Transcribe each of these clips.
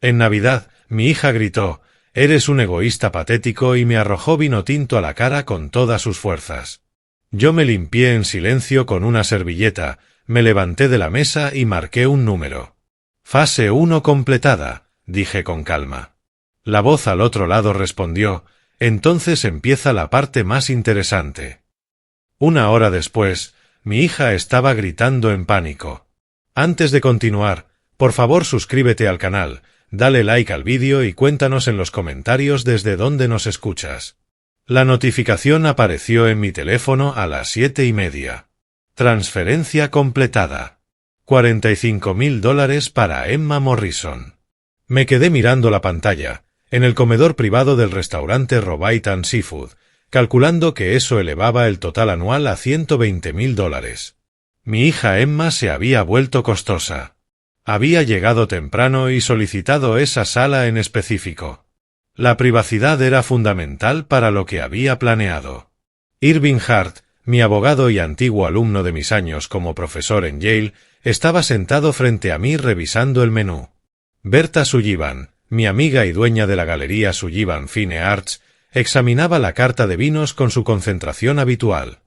En Navidad, mi hija gritó: «Eres un egoísta patético», y me arrojó vino tinto a la cara con todas sus fuerzas. Yo me limpié en silencio con una servilleta, me levanté de la mesa y marqué un número. «Fase 1 completada», dije con calma. La voz al otro lado respondió: «Entonces empieza la parte más interesante». Una hora después, mi hija estaba gritando en pánico. Antes de continuar, por favor suscríbete al canal, dale like al vídeo y cuéntanos en los comentarios desde dónde nos escuchas. La notificación apareció en mi teléfono a las 7:30. Transferencia completada. $45.000 para Emma Morrison. Me quedé mirando la pantalla, en el comedor privado del restaurante Robite and Seafood, calculando que eso elevaba el total anual a $120.000. Mi hija Emma se había vuelto costosa. Había llegado temprano y solicitado esa sala en específico. La privacidad era fundamental para lo que había planeado. Irving Hart, mi abogado y antiguo alumno de mis años como profesor en Yale, estaba sentado frente a mí revisando el menú. Berta Sullivan, mi amiga y dueña de la galería Sullivan Fine Arts, examinaba la carta de vinos con su concentración habitual.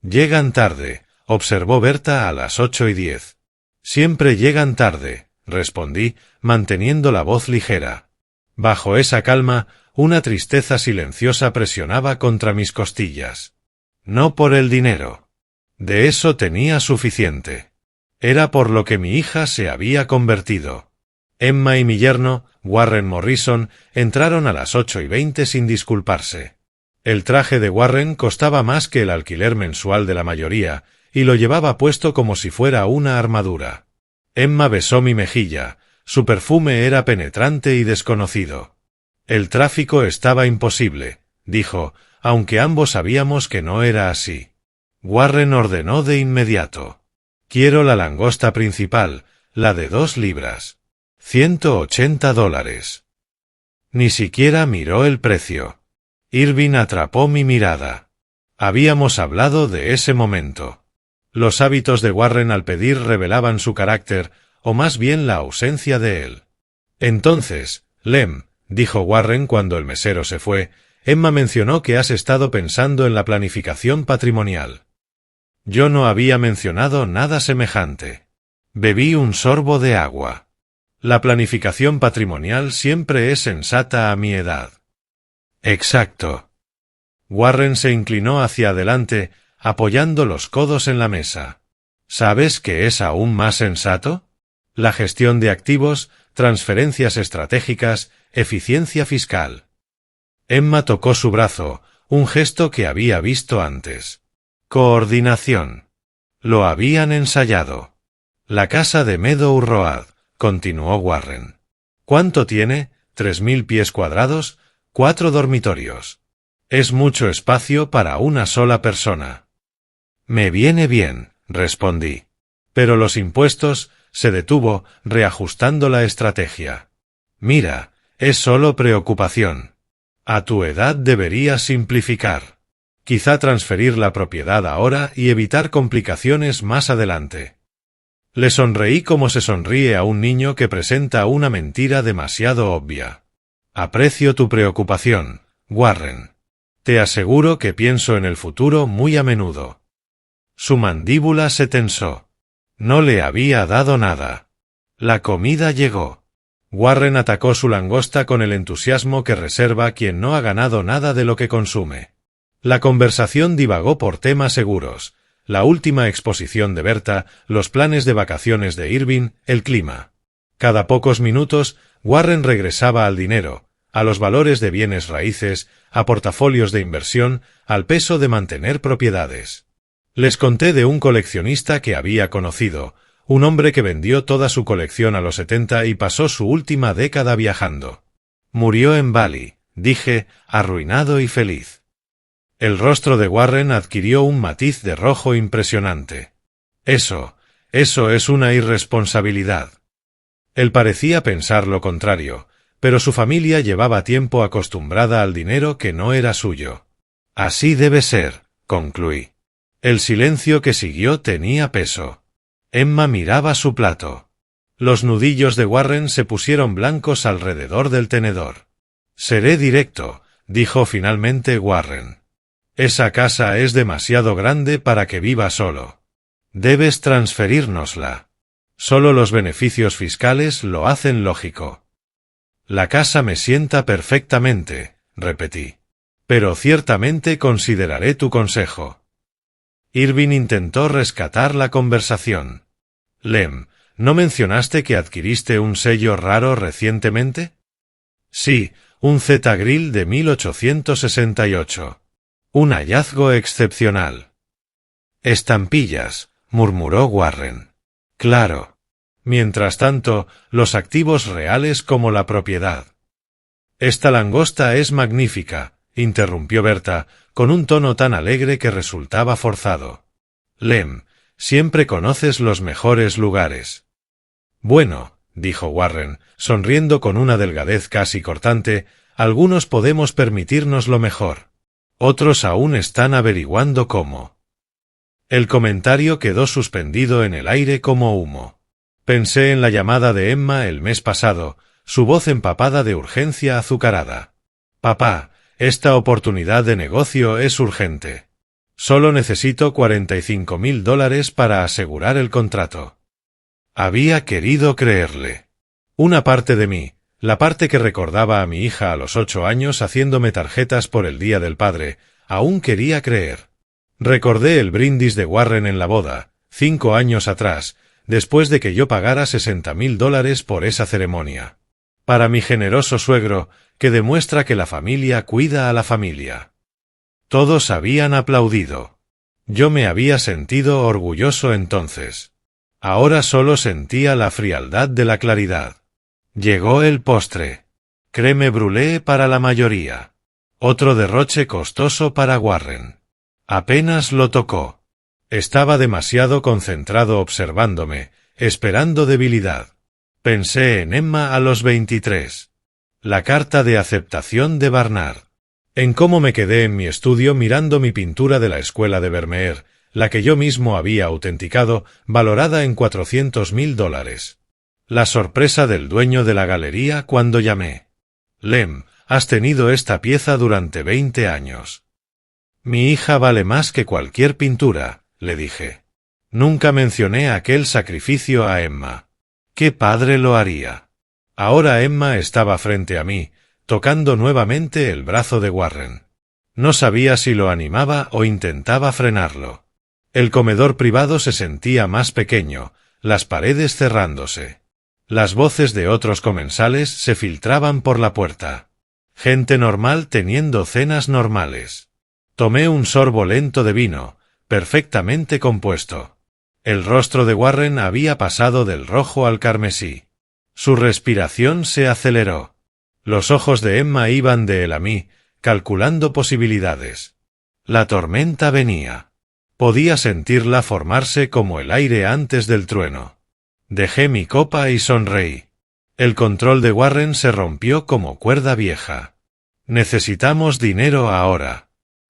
«Llegan tarde», observó Berta a las 8:10. «Siempre llegan tarde», respondí, manteniendo la voz ligera. Bajo esa calma, una tristeza silenciosa presionaba contra mis costillas. No por el dinero. De eso tenía suficiente. Era por lo que mi hija se había convertido. Emma y mi yerno, Warren Morrison, entraron a las 8:20 sin disculparse. El traje de Warren costaba más que el alquiler mensual de la mayoría, y lo llevaba puesto como si fuera una armadura. Emma besó mi mejilla, su perfume era penetrante y desconocido. «El tráfico estaba imposible», dijo, aunque ambos sabíamos que no era así. Warren ordenó de inmediato: «Quiero la langosta principal, la de 2 libras. $180. Ni siquiera miró el precio. Irving atrapó mi mirada. Habíamos hablado de ese momento. Los hábitos de Warren al pedir revelaban su carácter, o más bien la ausencia de él. «Entonces, Lem», dijo Warren cuando el mesero se fue, «Emma mencionó que has estado pensando en la planificación patrimonial». Yo no había mencionado nada semejante. Bebí un sorbo de agua. La planificación patrimonial siempre es sensata a mi edad. Exacto. Warren se inclinó hacia adelante, apoyando los codos en la mesa. ¿Sabes qué es aún más sensato? La gestión de activos, transferencias estratégicas, eficiencia fiscal. Emma tocó su brazo, un gesto que había visto antes. Coordinación. Lo habían ensayado. La casa de Meadow Road, continuó Warren. ¿Cuánto tiene? 3.000 pies cuadrados, 4 dormitorios. Es mucho espacio para una sola persona. Me viene bien, respondí. Pero los impuestos, se detuvo, reajustando la estrategia. Mira, es solo preocupación. A tu edad deberías simplificar. Quizá transferir la propiedad ahora y evitar complicaciones más adelante. Le sonreí como se sonríe a un niño que presenta una mentira demasiado obvia. Aprecio tu preocupación, Warren. Te aseguro que pienso en el futuro muy a menudo. Su mandíbula se tensó. No le había dado nada. La comida llegó. Warren atacó su langosta con el entusiasmo que reserva quien no ha ganado nada de lo que consume. La conversación divagó por temas seguros. La última exposición de Berta, los planes de vacaciones de Irving, el clima. Cada pocos minutos, Warren regresaba al dinero, a los valores de bienes raíces, a portafolios de inversión, al peso de mantener propiedades. Les conté de un coleccionista que había conocido, un hombre que vendió toda su colección a los 70 y pasó su última década viajando. Murió en Bali, dije, arruinado y feliz. El rostro de Warren adquirió un matiz de rojo impresionante. Eso es una irresponsabilidad. Él parecía pensar lo contrario, pero su familia llevaba tiempo acostumbrada al dinero que no era suyo. Así debe ser, concluí. El silencio que siguió tenía peso. Emma miraba su plato. Los nudillos de Warren se pusieron blancos alrededor del tenedor. Seré directo, dijo finalmente Warren. Esa casa es demasiado grande para que viva solo. Debes transferírnosla. Solo los beneficios fiscales lo hacen lógico. La casa me sienta perfectamente, repetí. Pero ciertamente consideraré tu consejo. Irving intentó rescatar la conversación. Lem, ¿no mencionaste que adquiriste un sello raro recientemente? Sí, un Z-Grill de 1868. Un hallazgo excepcional. Estampillas, murmuró Warren. Claro. Mientras tanto, los activos reales como la propiedad. Esta langosta es magnífica, interrumpió Berta, con un tono tan alegre que resultaba forzado. Lem, siempre conoces los mejores lugares. Bueno, dijo Warren, sonriendo con una delgadez casi cortante, algunos podemos permitirnos lo mejor. Otros aún están averiguando cómo. El comentario quedó suspendido en el aire como humo. Pensé en la llamada de Emma el mes pasado, su voz empapada de urgencia azucarada. Papá, esta oportunidad de negocio es urgente. Solo necesito $45,000 para asegurar el contrato. Había querido creerle. Una parte de mí, la parte que recordaba a mi hija a los 8 años haciéndome tarjetas por el Día del Padre, aún quería creer. Recordé el brindis de Warren en la boda, 5 años atrás, después de que yo pagara $60,000 por esa ceremonia. Para mi generoso suegro, que demuestra que la familia cuida a la familia. Todos habían aplaudido. Yo me había sentido orgulloso entonces. Ahora solo sentía la frialdad de la claridad. Llegó el postre. Crème brûlée para la mayoría. Otro derroche costoso para Warren. Apenas lo tocó. Estaba demasiado concentrado observándome, esperando debilidad. Pensé en Emma a los 23. La carta de aceptación de Barnard. En cómo me quedé en mi estudio mirando mi pintura de la escuela de Vermeer, la que yo mismo había autenticado, valorada en $400,000. La sorpresa del dueño de la galería cuando llamé. Lem, has tenido esta pieza durante 20 años. Mi hija vale más que cualquier pintura, le dije. Nunca mencioné aquel sacrificio a Emma. ¿Qué padre lo haría? Ahora Emma estaba frente a mí, tocando nuevamente el brazo de Warren. No sabía si lo animaba o intentaba frenarlo. El comedor privado se sentía más pequeño, las paredes cerrándose. Las voces de otros comensales se filtraban por la puerta. Gente normal teniendo cenas normales. Tomé un sorbo lento de vino, perfectamente compuesto. El rostro de Warren había pasado del rojo al carmesí. Su respiración se aceleró. Los ojos de Emma iban de él a mí, calculando posibilidades. La tormenta venía. Podía sentirla formarse como el aire antes del trueno. Dejé mi copa y sonreí. El control de Warren se rompió como cuerda vieja. Necesitamos dinero ahora.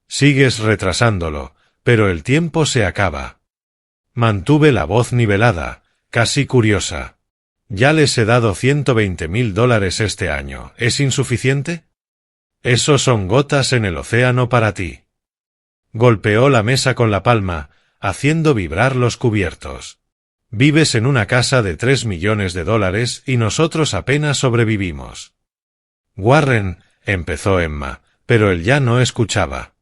Sigues retrasándolo, pero el tiempo se acaba. Mantuve la voz nivelada, casi curiosa. Ya les he dado $120,000 este año. ¿Es insuficiente? Eso son gotas en el océano para ti. Golpeó la mesa con la palma, haciendo vibrar los cubiertos. Vives en una casa de $3 millones y nosotros apenas sobrevivimos. Warren, empezó Emma, pero él ya no escuchaba.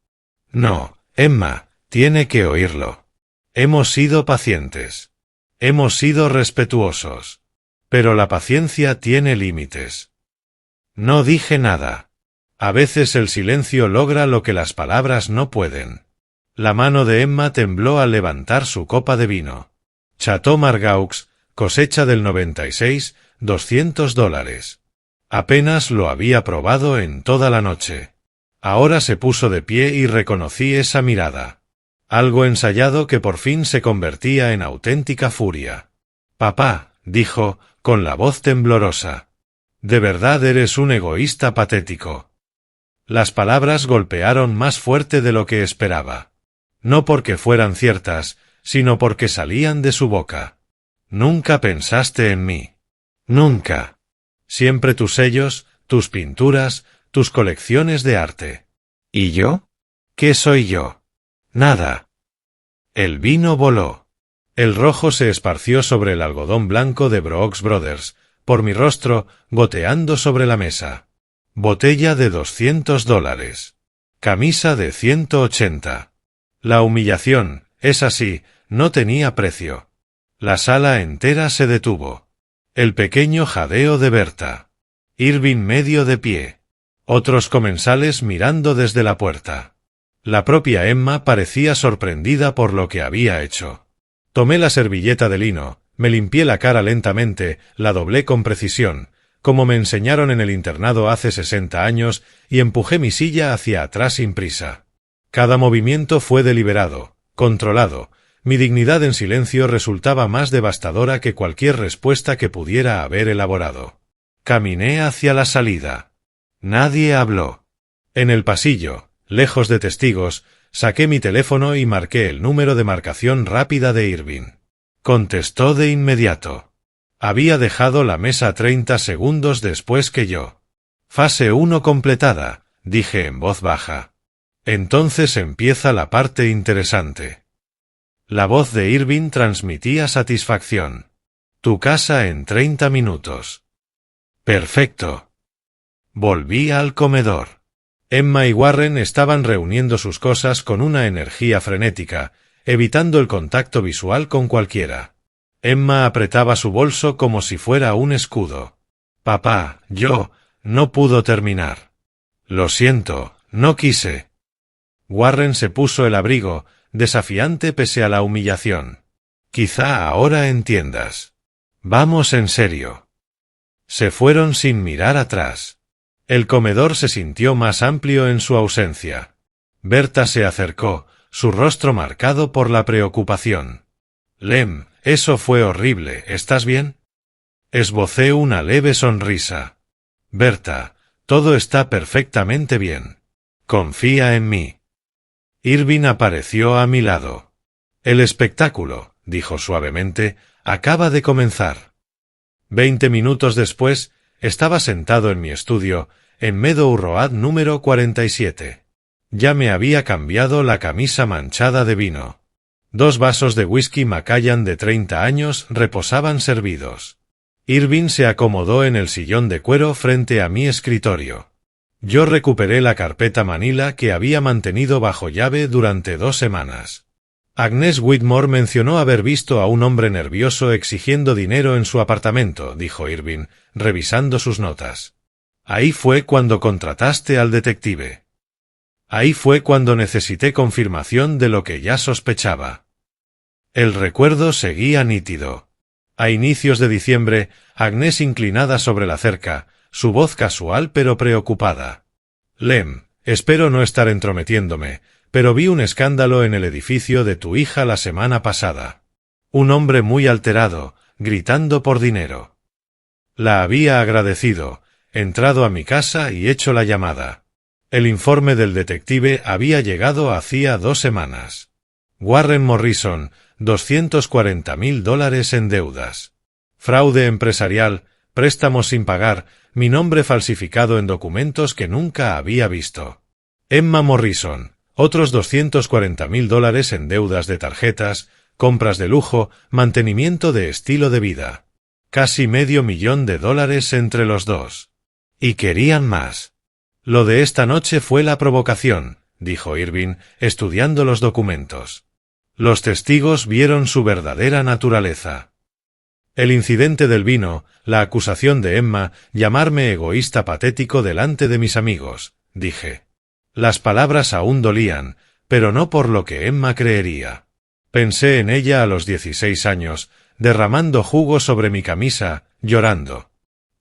No, Emma, tiene que oírlo. Hemos sido pacientes. Hemos sido respetuosos. Pero la paciencia tiene límites. No dije nada. A veces el silencio logra lo que las palabras no pueden. La mano de Emma tembló al levantar su copa de vino. Chateau Margaux, cosecha del 96, $200. Apenas lo había probado en toda la noche. Ahora se puso de pie y reconocí esa mirada. Algo ensayado que por fin se convertía en auténtica furia. Papá, dijo, con la voz temblorosa. De verdad eres un egoísta patético. Las palabras golpearon más fuerte de lo que esperaba. No porque fueran ciertas, sino porque salían de su boca. Nunca pensaste en mí. Nunca. Siempre tus sellos, tus pinturas, tus colecciones de arte. ¿Y yo? ¿Qué soy yo? Nada. El vino voló. El rojo se esparció sobre el algodón blanco de Brooks Brothers, por mi rostro, goteando sobre la mesa. Botella de $200. Camisa de 180. La humillación, es así, no tenía precio. La sala entera se detuvo. El pequeño jadeo de Berta. Irving medio de pie. Otros comensales mirando desde la puerta. La propia Emma parecía sorprendida por lo que había hecho. Tomé la servilleta de lino, me limpié la cara lentamente, la doblé con precisión, como me enseñaron en el internado hace 60 años, y empujé mi silla hacia atrás sin prisa. Cada movimiento fue deliberado, controlado. Mi dignidad en silencio resultaba más devastadora que cualquier respuesta que pudiera haber elaborado. Caminé hacia la salida. Nadie habló. En el pasillo, lejos de testigos, saqué mi teléfono y marqué el número de marcación rápida de Irving. Contestó de inmediato. Había dejado la mesa 30 segundos después que yo. Fase 1 completada, dije en voz baja. Entonces empieza la parte interesante. La voz de Irving transmitía satisfacción. Tu casa en 30 minutos. Perfecto. Volví al comedor. Emma y Warren estaban reuniendo sus cosas con una energía frenética, evitando el contacto visual con cualquiera. Emma apretaba su bolso como si fuera un escudo. Papá, no pudo terminar. Lo siento, no quise. Warren se puso el abrigo, desafiante pese a la humillación. Quizá ahora entiendas. Vamos en serio. Se fueron sin mirar atrás. El comedor se sintió más amplio en su ausencia. Berta se acercó, su rostro marcado por la preocupación. Lem, eso fue horrible, ¿estás bien? Esbocé una leve sonrisa. Berta, todo está perfectamente bien. Confía en mí. Irving apareció a mi lado. El espectáculo, dijo suavemente, acaba de comenzar. 20 minutos después, estaba sentado en mi estudio, en Meadow Road número 47. Ya me había cambiado la camisa manchada de vino. 2 vasos de whisky Macallan de 30 años reposaban servidos. Irving se acomodó en el sillón de cuero frente a mi escritorio. Yo recuperé la carpeta Manila que había mantenido bajo llave durante 2 semanas. Agnes Whitmore mencionó haber visto a un hombre nervioso exigiendo dinero en su apartamento, dijo Irving, revisando sus notas. Ahí fue cuando contrataste al detective. Ahí fue cuando necesité confirmación de lo que ya sospechaba. El recuerdo seguía nítido. A inicios de diciembre, Agnes inclinada sobre la cerca, su voz casual pero preocupada. Lem, espero no estar entrometiéndome, pero vi un escándalo en el edificio de tu hija la semana pasada. Un hombre muy alterado, gritando por dinero. La había agradecido, entrado a mi casa y hecho la llamada. El informe del detective había llegado hacía 2 semanas. Warren Morrison, $240.000 en deudas. Fraude empresarial, préstamos sin pagar, mi nombre falsificado en documentos que nunca había visto. Emma Morrison, otros $240.000 en deudas de tarjetas, compras de lujo, mantenimiento de estilo de vida. Casi $500,000 entre los dos. Y querían más. Lo de esta noche fue la provocación, dijo Irving, estudiando los documentos. Los testigos vieron su verdadera naturaleza. El incidente del vino, la acusación de Emma, llamarme egoísta patético delante de mis amigos, dije. Las palabras aún dolían, pero no por lo que Emma creería. Pensé en ella a los 16 años, derramando jugo sobre mi camisa, llorando.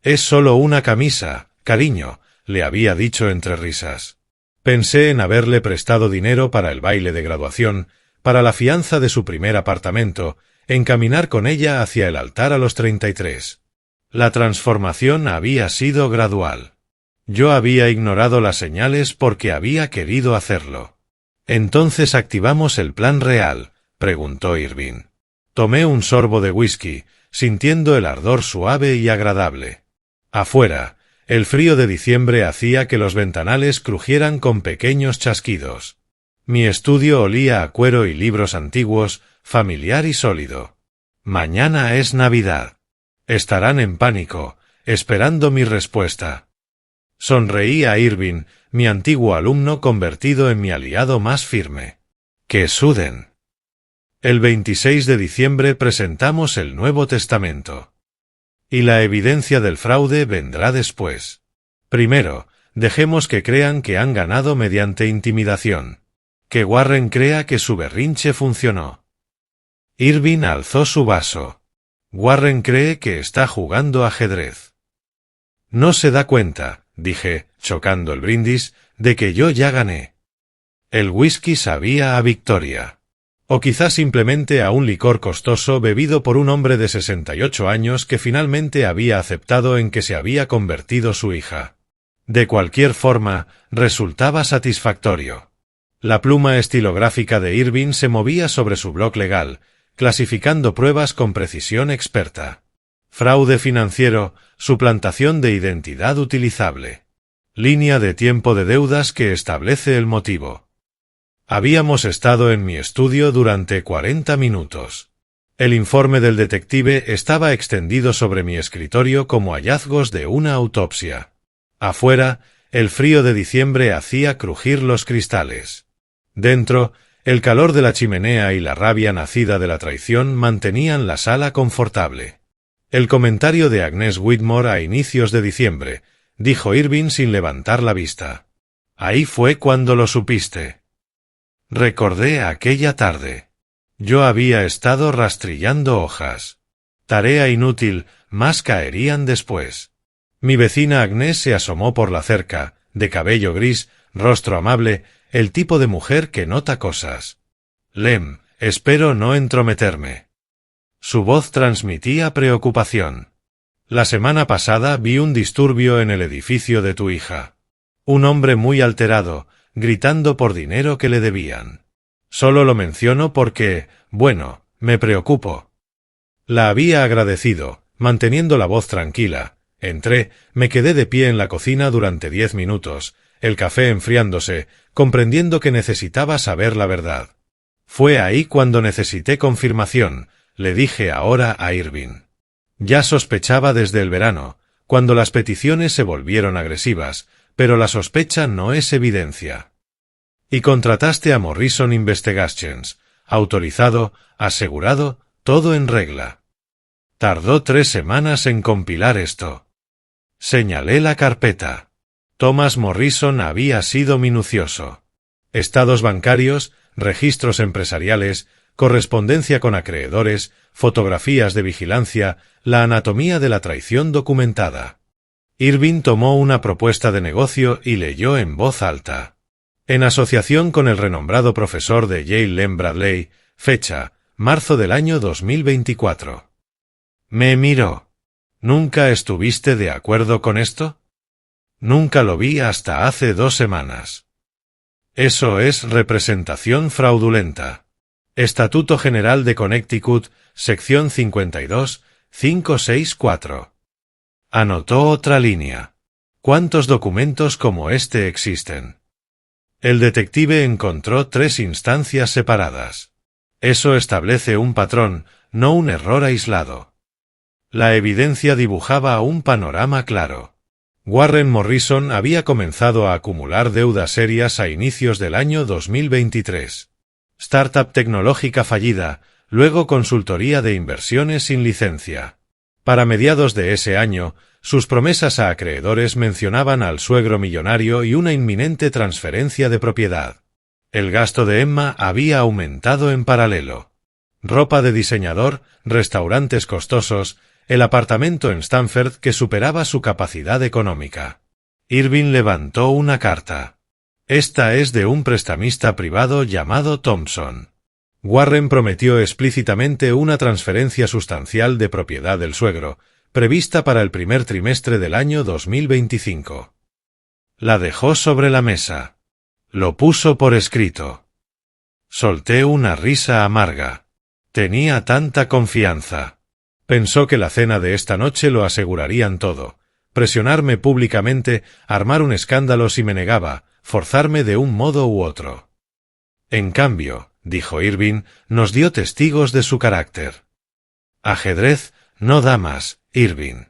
Es solo una camisa, cariño, le había dicho entre risas. Pensé en haberle prestado dinero para el baile de graduación, para la fianza de su primer apartamento, en caminar con ella hacia el altar a los 33. La transformación había sido gradual. Yo había ignorado las señales porque había querido hacerlo. Entonces activamos el plan real, preguntó Irving. Tomé un sorbo de whisky, sintiendo el ardor suave y agradable. Afuera, el frío de diciembre hacía que los ventanales crujieran con pequeños chasquidos. Mi estudio olía a cuero y libros antiguos, familiar y sólido. Mañana es Navidad. Estarán en pánico, esperando mi respuesta. Sonreí a Irving, mi antiguo alumno convertido en mi aliado más firme. ¡Que suden! El 26 de diciembre presentamos el Nuevo Testamento. Y la evidencia del fraude vendrá después. Primero, dejemos que crean que han ganado mediante intimidación. Que Warren crea que su berrinche funcionó. Irving alzó su vaso. Warren cree que está jugando ajedrez. No se da cuenta, dije, chocando el brindis, de que yo ya gané. El whisky sabía a victoria. O quizás simplemente a un licor costoso bebido por un hombre de 68 años que finalmente había aceptado en que se había convertido su hija. De cualquier forma, resultaba satisfactorio. La pluma estilográfica de Irving se movía sobre su bloc legal, clasificando pruebas con precisión experta. Fraude financiero, suplantación de identidad utilizable. Línea de tiempo de deudas que establece el motivo. Habíamos estado en mi estudio durante 40 minutos. El informe del detective estaba extendido sobre mi escritorio como hallazgos de una autopsia. Afuera, el frío de diciembre hacía crujir los cristales. Dentro, el calor de la chimenea y la rabia nacida de la traición mantenían la sala confortable. El comentario de Agnes Whitmore a inicios de diciembre, dijo Irving sin levantar la vista. Ahí fue cuando lo supiste. Recordé aquella tarde. Yo había estado rastrillando hojas. Tarea inútil, más caerían después. Mi vecina Agnes se asomó por la cerca, de cabello gris, rostro amable, el tipo de mujer que nota cosas. Lem, espero no entrometerme. Su voz transmitía preocupación. La semana pasada vi un disturbio en el edificio de tu hija. Un hombre muy alterado, gritando por dinero que le debían. Solo lo menciono porque, bueno, me preocupo. La había agradecido, manteniendo la voz tranquila. Entré, me quedé de pie en la cocina durante 10 minutos, el café enfriándose, comprendiendo que necesitaba saber la verdad. Fue ahí cuando necesité confirmación, le dije ahora a Irving. Ya sospechaba desde el verano, cuando las peticiones se volvieron agresivas, pero la sospecha no es evidencia. Y contrataste a Morrison Investigations, autorizado, asegurado, todo en regla. Tardó 3 semanas en compilar esto. Señalé la carpeta. Thomas Morrison había sido minucioso. Estados bancarios, registros empresariales, correspondencia con acreedores, fotografías de vigilancia, la anatomía de la traición documentada. Irving tomó una propuesta de negocio y leyó en voz alta. En asociación con el renombrado profesor de Yale Lem Bradley, fecha, marzo del año 2024. Me miró. ¿Nunca estuviste de acuerdo con esto? Nunca lo vi hasta hace 2 semanas. Eso es representación fraudulenta. Estatuto General de Connecticut, sección 52, 564. Anotó otra línea. ¿Cuántos documentos como este existen? El detective encontró 3 instancias separadas. Eso establece un patrón, no un error aislado. La evidencia dibujaba un panorama claro. Warren Morrison había comenzado a acumular deudas serias a inicios del año 2023. Startup tecnológica fallida, luego consultoría de inversiones sin licencia. Para mediados de ese año, sus promesas a acreedores mencionaban al suegro millonario y una inminente transferencia de propiedad. El gasto de Emma había aumentado en paralelo. Ropa de diseñador, restaurantes costosos, el apartamento en Stanford que superaba su capacidad económica. Irving levantó una carta. Esta es de un prestamista privado llamado Thompson. Warren prometió explícitamente una transferencia sustancial de propiedad del suegro, prevista para el primer trimestre del año 2025. La dejó sobre la mesa. Lo puso por escrito. Solté una risa amarga. Tenía tanta confianza. Pensó que la cena de esta noche lo asegurarían todo. Presionarme públicamente, armar un escándalo si me negaba, forzarme de un modo u otro. En cambio, dijo Irving, nos dio testigos de su carácter. Ajedrez, no damas, Irving.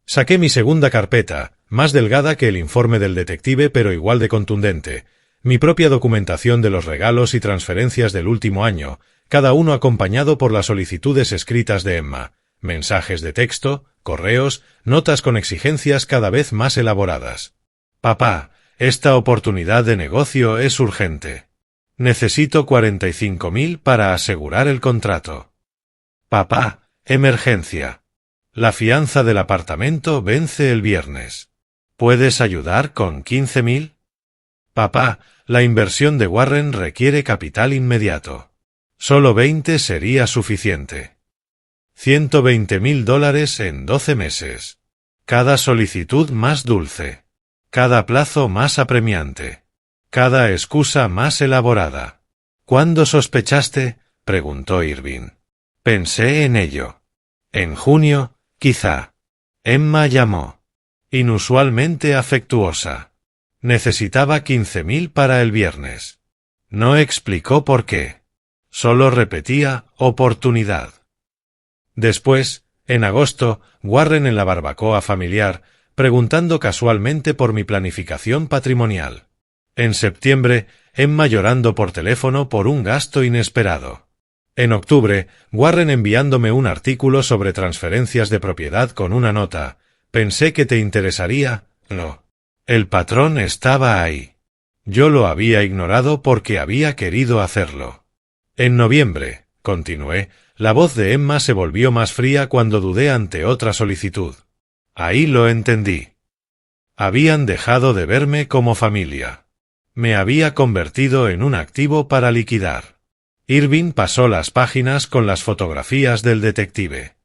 Saqué mi segunda carpeta, más delgada que el informe del detective pero igual de contundente, mi propia documentación de los regalos y transferencias del último año, cada uno acompañado por las solicitudes escritas de Emma, mensajes de texto, correos, notas con exigencias cada vez más elaboradas. Papá, esta oportunidad de negocio es urgente. Necesito 45.000 para asegurar el contrato. Papá, emergencia. La fianza del apartamento vence el viernes. ¿Puedes ayudar con 15.000? Papá, la inversión de Warren requiere capital inmediato. Solo 20 sería suficiente. $120.000 en 12 meses. Cada solicitud más dulce. Cada plazo más apremiante. Cada excusa más elaborada. ¿Cuándo sospechaste? Preguntó Irving. Pensé en ello. En junio, quizá. Emma llamó. Inusualmente afectuosa. Necesitaba 15.000 para el viernes. No explicó por qué. Solo repetía oportunidad. Después, en agosto, Warren en la barbacoa familiar, preguntando casualmente por mi planificación patrimonial. En septiembre, Emma llorando por teléfono por un gasto inesperado. En octubre, Warren enviándome un artículo sobre transferencias de propiedad con una nota. Pensé que te interesaría. No. El patrón estaba ahí. Yo lo había ignorado porque había querido hacerlo. En noviembre, continué, la voz de Emma se volvió más fría cuando dudé ante otra solicitud. Ahí lo entendí. Habían dejado de verme como familia. Me había convertido en un activo para liquidar. Irving pasó las páginas con las fotografías del detective.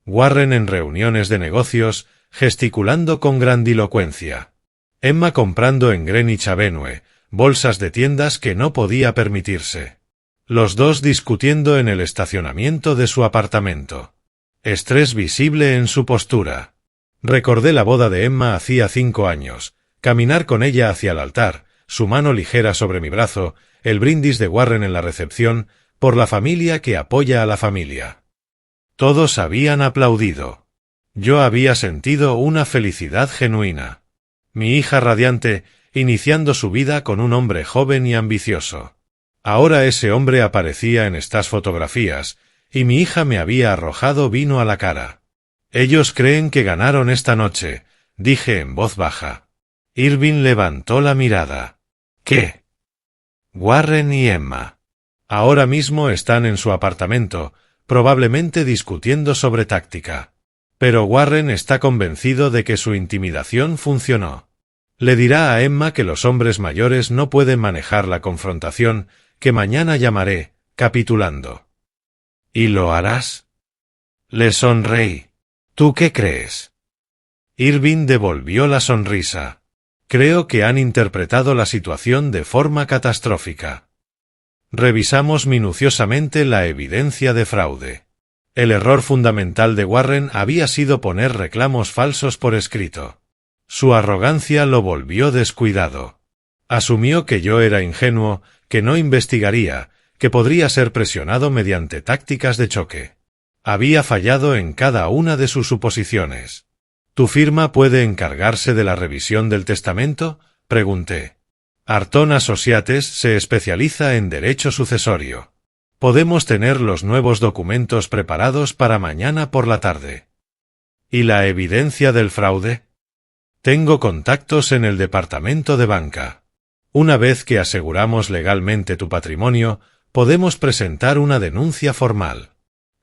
Warren en reuniones de negocios, gesticulando con grandilocuencia. Emma comprando en Greenwich Avenue, bolsas de tiendas que no podía permitirse. Los dos discutiendo en el estacionamiento de su apartamento. Estrés visible en su postura. Recordé la boda de Emma hacía 5 años, caminar con ella hacia el altar, su mano ligera sobre mi brazo, el brindis de Warren en la recepción, por la familia que apoya a la familia. Todos habían aplaudido. Yo había sentido una felicidad genuina. Mi hija radiante, iniciando su vida con un hombre joven y ambicioso. Ahora ese hombre aparecía en estas fotografías, y mi hija me había arrojado vino a la cara. Ellos creen que ganaron esta noche, dije en voz baja. Irving levantó la mirada. ¿Qué? Warren y Emma. Ahora mismo están en su apartamento, probablemente discutiendo sobre táctica. Pero Warren está convencido de que su intimidación funcionó. Le dirá a Emma que los hombres mayores no pueden manejar la confrontación, que mañana llamaré, capitulando. ¿Y lo harás? Le sonreí. ¿Tú qué crees? Irving devolvió la sonrisa. Creo que han interpretado la situación de forma catastrófica. Revisamos minuciosamente la evidencia de fraude. El error fundamental de Warren había sido poner reclamos falsos por escrito. Su arrogancia lo volvió descuidado. Asumió que yo era ingenuo, que no investigaría, que podría ser presionado mediante tácticas de choque. Había fallado en cada una de sus suposiciones. ¿Tu firma puede encargarse de la revisión del testamento?, pregunté. Arton Associates se especializa en derecho sucesorio. Podemos tener los nuevos documentos preparados para mañana por la tarde. ¿Y la evidencia del fraude? Tengo contactos en el departamento de banca. Una vez que aseguramos legalmente tu patrimonio, podemos presentar una denuncia formal.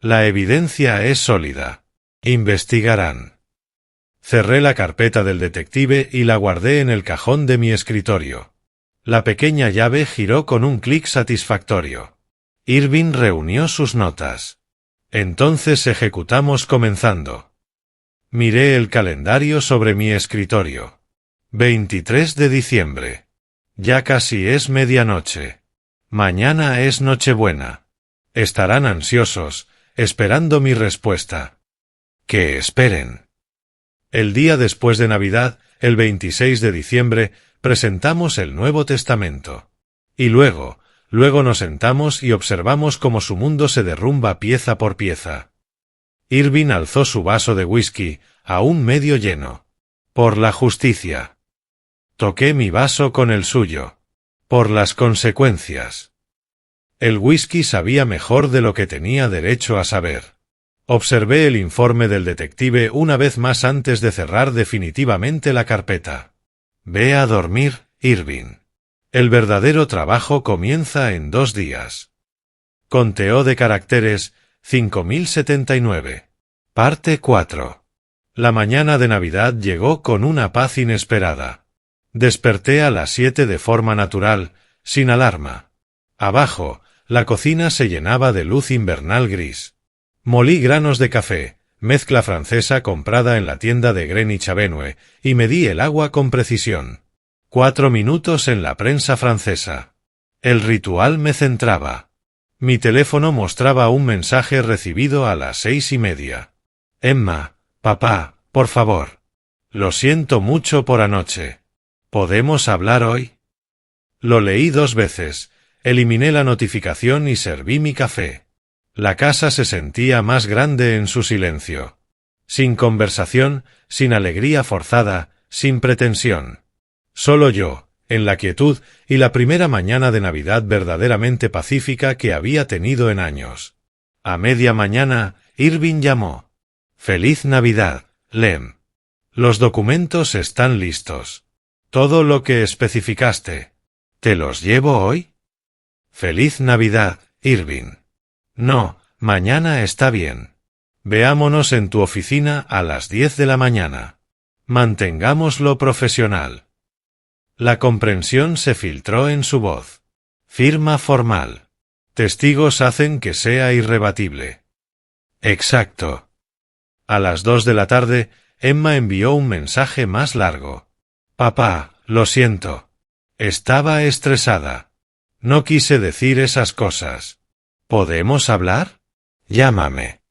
La evidencia es sólida. Investigarán. Cerré la carpeta del detective y la guardé en el cajón de mi escritorio. La pequeña llave giró con un clic satisfactorio. Irving reunió sus notas. Entonces ejecutamos comenzando. Miré el calendario sobre mi escritorio. 23 de diciembre. Ya casi es medianoche. Mañana es Nochebuena. Estarán ansiosos, esperando mi respuesta. Que esperen. El día después de Navidad, el 26 de diciembre, presentamos el Nuevo Testamento. Y luego nos sentamos y observamos cómo su mundo se derrumba pieza por pieza. Irving alzó su vaso de whisky, aún medio lleno. Por la justicia. Toqué mi vaso con el suyo. Por las consecuencias. El whisky sabía mejor de lo que tenía derecho a saber. Observé el informe del detective una vez más antes de cerrar definitivamente la carpeta. Ve a dormir, Irving. El verdadero trabajo comienza en 2 días. Conteo de caracteres, 5079. Parte 4. La mañana de Navidad llegó con una paz inesperada. Desperté a las 7 de forma natural, sin alarma. Abajo, la cocina se llenaba de luz invernal gris. Molí granos de café, mezcla francesa comprada en la tienda de Greenwich Avenue, y medí el agua con precisión. 4 minutos en la prensa francesa. El ritual me centraba. Mi teléfono mostraba un mensaje recibido a las 6:30. Emma, papá, por favor. Lo siento mucho por anoche. ¿Podemos hablar hoy? Lo leí 2 veces, eliminé la notificación y serví mi café. La casa se sentía más grande en su silencio. Sin conversación, sin alegría forzada, sin pretensión. Solo yo, en la quietud y la primera mañana de Navidad verdaderamente pacífica que había tenido en años. A media mañana, Irving llamó. «Feliz Navidad, Lem. Los documentos están listos. Todo lo que especificaste. ¿Te los llevo hoy?» «Feliz Navidad, Irving. No, mañana está bien. Veámonos en tu oficina a las 10 de la mañana. Mantengámoslo profesional». La comprensión se filtró en su voz. Firma formal. Testigos hacen que sea irrebatible. Exacto. A las 2 de la tarde, Emma envió un mensaje más largo. Papá, lo siento. Estaba estresada. No quise decir esas cosas. ¿Podemos hablar? Llámame.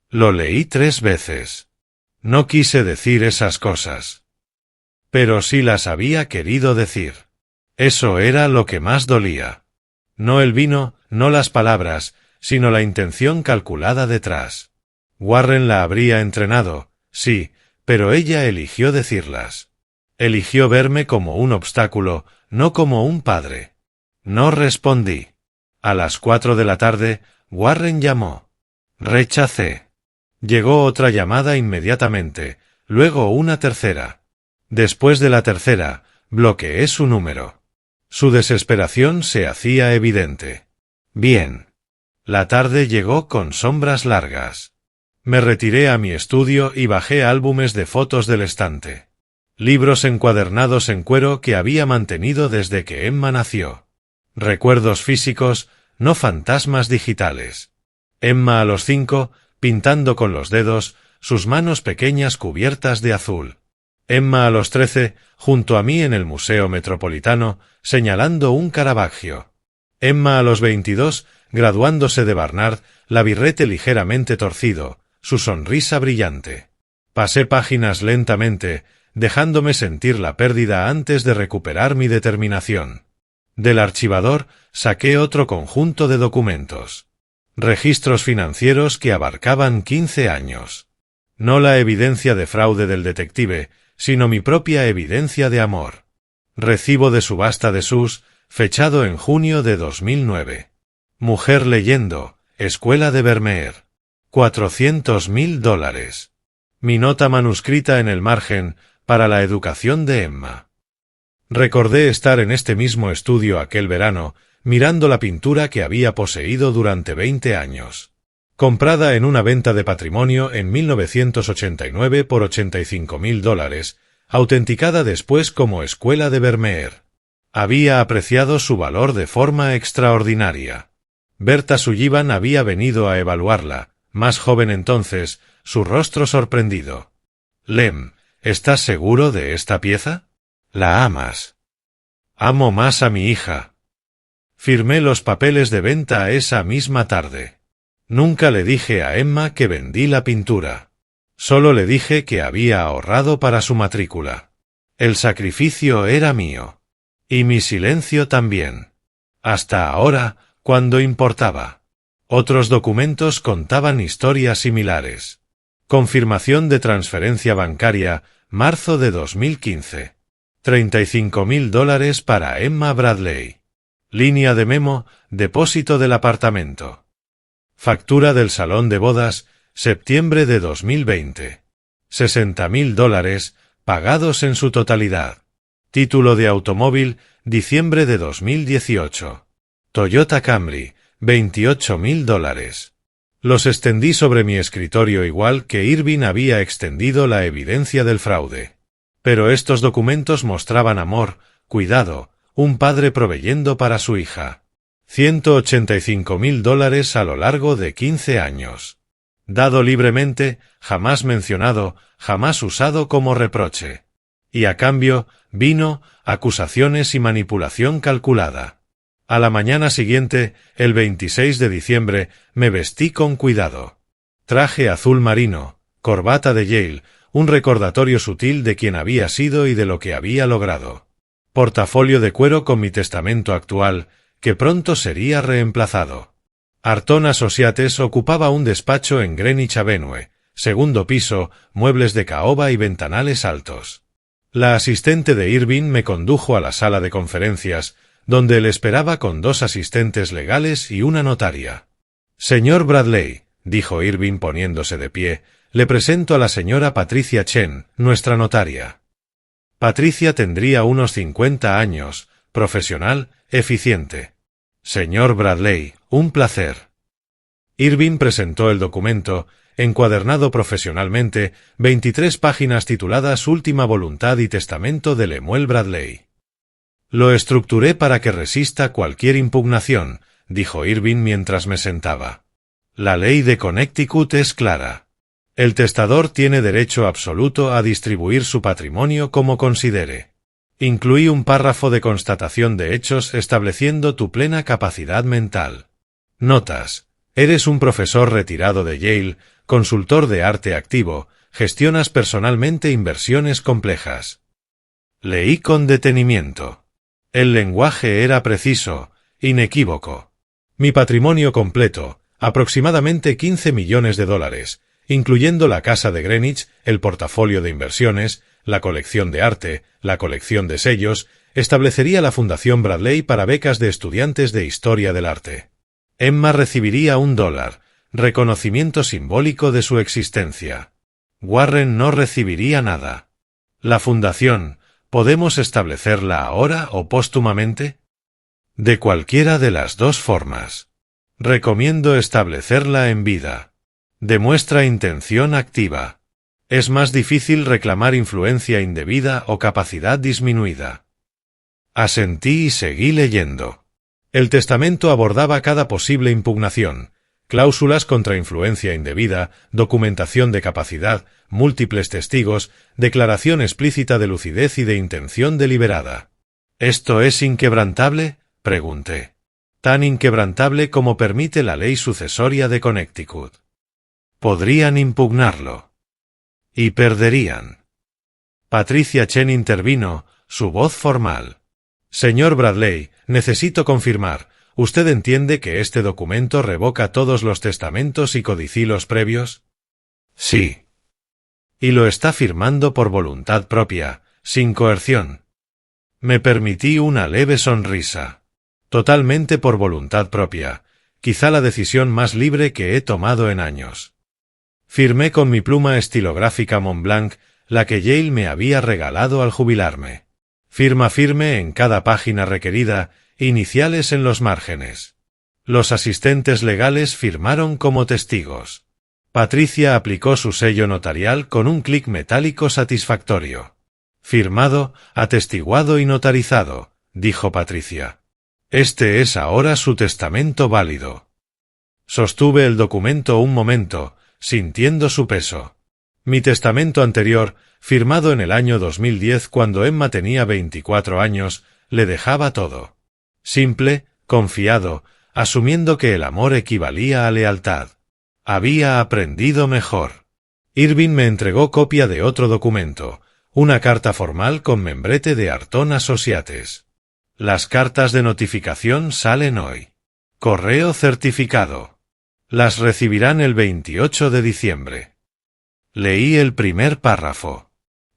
Lo leí 3 veces. No quise decir esas cosas. Pero sí las había querido decir. Eso era lo que más dolía. No el vino, no las palabras, sino la intención calculada detrás. Warren la habría entrenado, sí, pero ella eligió decirlas. Eligió verme como un obstáculo, no como un padre. No respondí. A las 4 de la tarde, Warren llamó. Rechacé. Llegó otra llamada inmediatamente, luego una tercera. Después de la tercera, bloqueé su número. Su desesperación se hacía evidente. Bien. La tarde llegó con sombras largas. Me retiré a mi estudio y bajé álbumes de fotos del estante. Libros encuadernados en cuero que había mantenido desde que Emma nació. Recuerdos físicos, no fantasmas digitales. Emma a los 5, pintando con los dedos, sus manos pequeñas cubiertas de azul. Emma a los 13, junto a mí en el Museo Metropolitano, señalando un Caravaggio. Emma a los 22, graduándose de Barnard, la birrete ligeramente torcido, su sonrisa brillante. Pasé páginas lentamente, dejándome sentir la pérdida antes de recuperar mi determinación. Del archivador saqué otro conjunto de documentos. Registros financieros que abarcaban 15 años. No la evidencia de fraude del detective, sino mi propia evidencia de amor. Recibo de subasta de Sus, fechado en junio de 2009. Mujer leyendo, Escuela de Vermeer. $400.000. Mi nota manuscrita en el margen, para la educación de Emma. Recordé estar en este mismo estudio aquel verano, mirando la pintura que había poseído durante 20 años. Comprada en una venta de patrimonio en 1989 por $85.000, autenticada después como Escuela de Vermeer. Había apreciado su valor de forma extraordinaria. Berta Sullivan había venido a evaluarla, más joven entonces, su rostro sorprendido. Lem, ¿estás seguro de esta pieza? ¿La amas? Amo más a mi hija. Firmé los papeles de venta esa misma tarde. Nunca le dije a Emma que vendí la pintura. Solo le dije que había ahorrado para su matrícula. El sacrificio era mío. Y mi silencio también. Hasta ahora, cuando importaba. Otros documentos contaban historias similares. Confirmación de transferencia bancaria, marzo de 2015. $35.000 para Emma Bradley. Línea de memo, depósito del apartamento. Factura del salón de bodas, septiembre de 2020. $60.000, pagados en su totalidad. Título de automóvil, diciembre de 2018. Toyota Camry, $28.000. Los extendí sobre mi escritorio igual que Irving había extendido la evidencia del fraude. Pero estos documentos mostraban amor, cuidado, un padre proveyendo para su hija. $185.000 a lo largo de 15 años. Dado libremente, jamás mencionado, jamás usado como reproche. Y a cambio, vino, acusaciones y manipulación calculada. A la mañana siguiente, el 26 de diciembre, me vestí con cuidado. Traje azul marino, corbata de Yale, un recordatorio sutil de quién había sido y de lo que había logrado. Portafolio de cuero con mi testamento actual, que pronto sería reemplazado. Arton Associates ocupaba un despacho en Greenwich Avenue, segundo piso, muebles de caoba y ventanales altos. La asistente de Irving me condujo a la sala de conferencias, donde él esperaba con 2 asistentes legales y una notaria. Señor Bradley, dijo Irving poniéndose de pie, le presento a la señora Patricia Chen, nuestra notaria. Patricia tendría unos 50 años, profesional, eficiente. Señor Bradley, un placer. Irving presentó el documento, encuadernado profesionalmente, 23 páginas tituladas Última voluntad y testamento de Lemuel Bradley. Lo estructuré para que resista cualquier impugnación, dijo Irving mientras me sentaba. La ley de Connecticut es clara. El testador tiene derecho absoluto a distribuir su patrimonio como considere. Incluí un párrafo de constatación de hechos estableciendo tu plena capacidad mental. Notas. Eres un profesor retirado de Yale, consultor de arte activo, gestionas personalmente inversiones complejas. Leí con detenimiento. El lenguaje era preciso, inequívoco. Mi patrimonio completo, aproximadamente $15 millones, incluyendo la casa de Greenwich, el portafolio de inversiones, la colección de arte, la colección de sellos, establecería la Fundación Bradley para becas de estudiantes de historia del arte. Emma recibiría $1, reconocimiento simbólico de su existencia. Warren no recibiría nada. La fundación, ¿podemos establecerla ahora o póstumamente? De cualquiera de las dos formas. Recomiendo establecerla en vida. Demuestra intención activa. Es más difícil reclamar influencia indebida o capacidad disminuida. Asentí y seguí leyendo. El testamento abordaba cada posible impugnación, cláusulas contra influencia indebida, documentación de capacidad, múltiples testigos, declaración explícita de lucidez y de intención deliberada. ¿Esto es inquebrantable?, pregunté. Tan inquebrantable como permite la ley sucesoria de Connecticut. Podrían impugnarlo. Y perderían. Patricia Chen intervino, su voz formal. Señor Bradley, necesito confirmar, ¿usted entiende que este documento revoca todos los testamentos y codicilos previos? Sí. Y lo está firmando por voluntad propia, sin coerción. Me permití una leve sonrisa. Totalmente por voluntad propia, quizá la decisión más libre que he tomado en años. Firmé con mi pluma estilográfica Montblanc, la que Yale me había regalado al jubilarme. Firma firme en cada página requerida, iniciales en los márgenes. Los asistentes legales firmaron como testigos. Patricia aplicó su sello notarial con un clic metálico satisfactorio. Firmado, atestiguado y notarizado, dijo Patricia. Este es ahora su testamento válido. Sostuve el documento un momento, sintiendo su peso. Mi testamento anterior, firmado en el año 2010 cuando Emma tenía 24 años, le dejaba todo. Simple, confiado, asumiendo que el amor equivalía a lealtad. Había aprendido mejor. Irving me entregó copia de otro documento, una carta formal con membrete de Arton Associates. Las cartas de notificación salen hoy. Correo certificado. Las recibirán el 28 de diciembre. Leí el primer párrafo.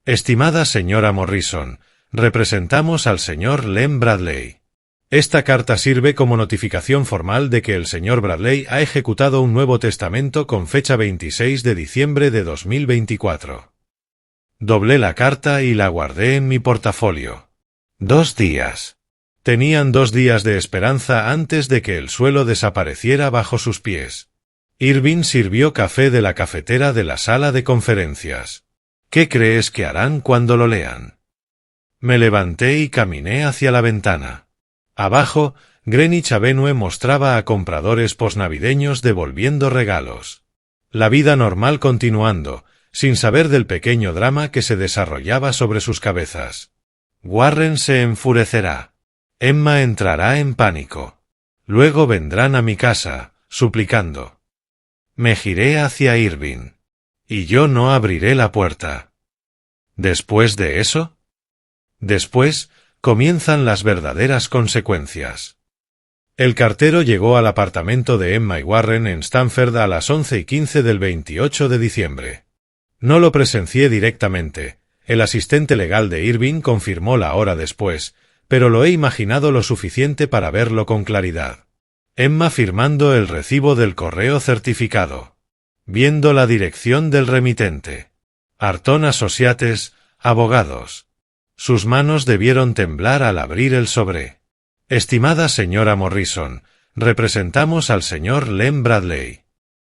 Estimada señora Morrison, representamos al señor Lem Bradley. Esta carta sirve como notificación formal de que el señor Bradley ha ejecutado un nuevo testamento con fecha 26 de diciembre de 2024. Doblé la carta y la guardé en mi portafolio. 2 días. Tenían 2 días de esperanza antes de que el suelo desapareciera bajo sus pies. Irving sirvió café de la cafetera de la sala de conferencias. ¿Qué crees que harán cuando lo lean? Me levanté y caminé hacia la ventana. Abajo, Greenwich Avenue mostraba a compradores posnavideños devolviendo regalos. La vida normal continuando, sin saber del pequeño drama que se desarrollaba sobre sus cabezas. Warren se enfurecerá. Emma entrará en pánico. Luego vendrán a mi casa, suplicando. Me giré hacia Irving. Y yo no abriré la puerta. ¿Después de eso? Después, comienzan las verdaderas consecuencias. El cartero llegó al apartamento de Emma y Warren en Stamford a las 11:15 del 28 de diciembre. No lo presencié directamente. El asistente legal de Irving confirmó la hora después, pero lo he imaginado lo suficiente para verlo con claridad. Emma firmando el recibo del correo certificado. Viendo la dirección del remitente. Arton Associates, abogados. Sus manos debieron temblar al abrir el sobre. Estimada señora Morrison, representamos al señor Lem Bradley.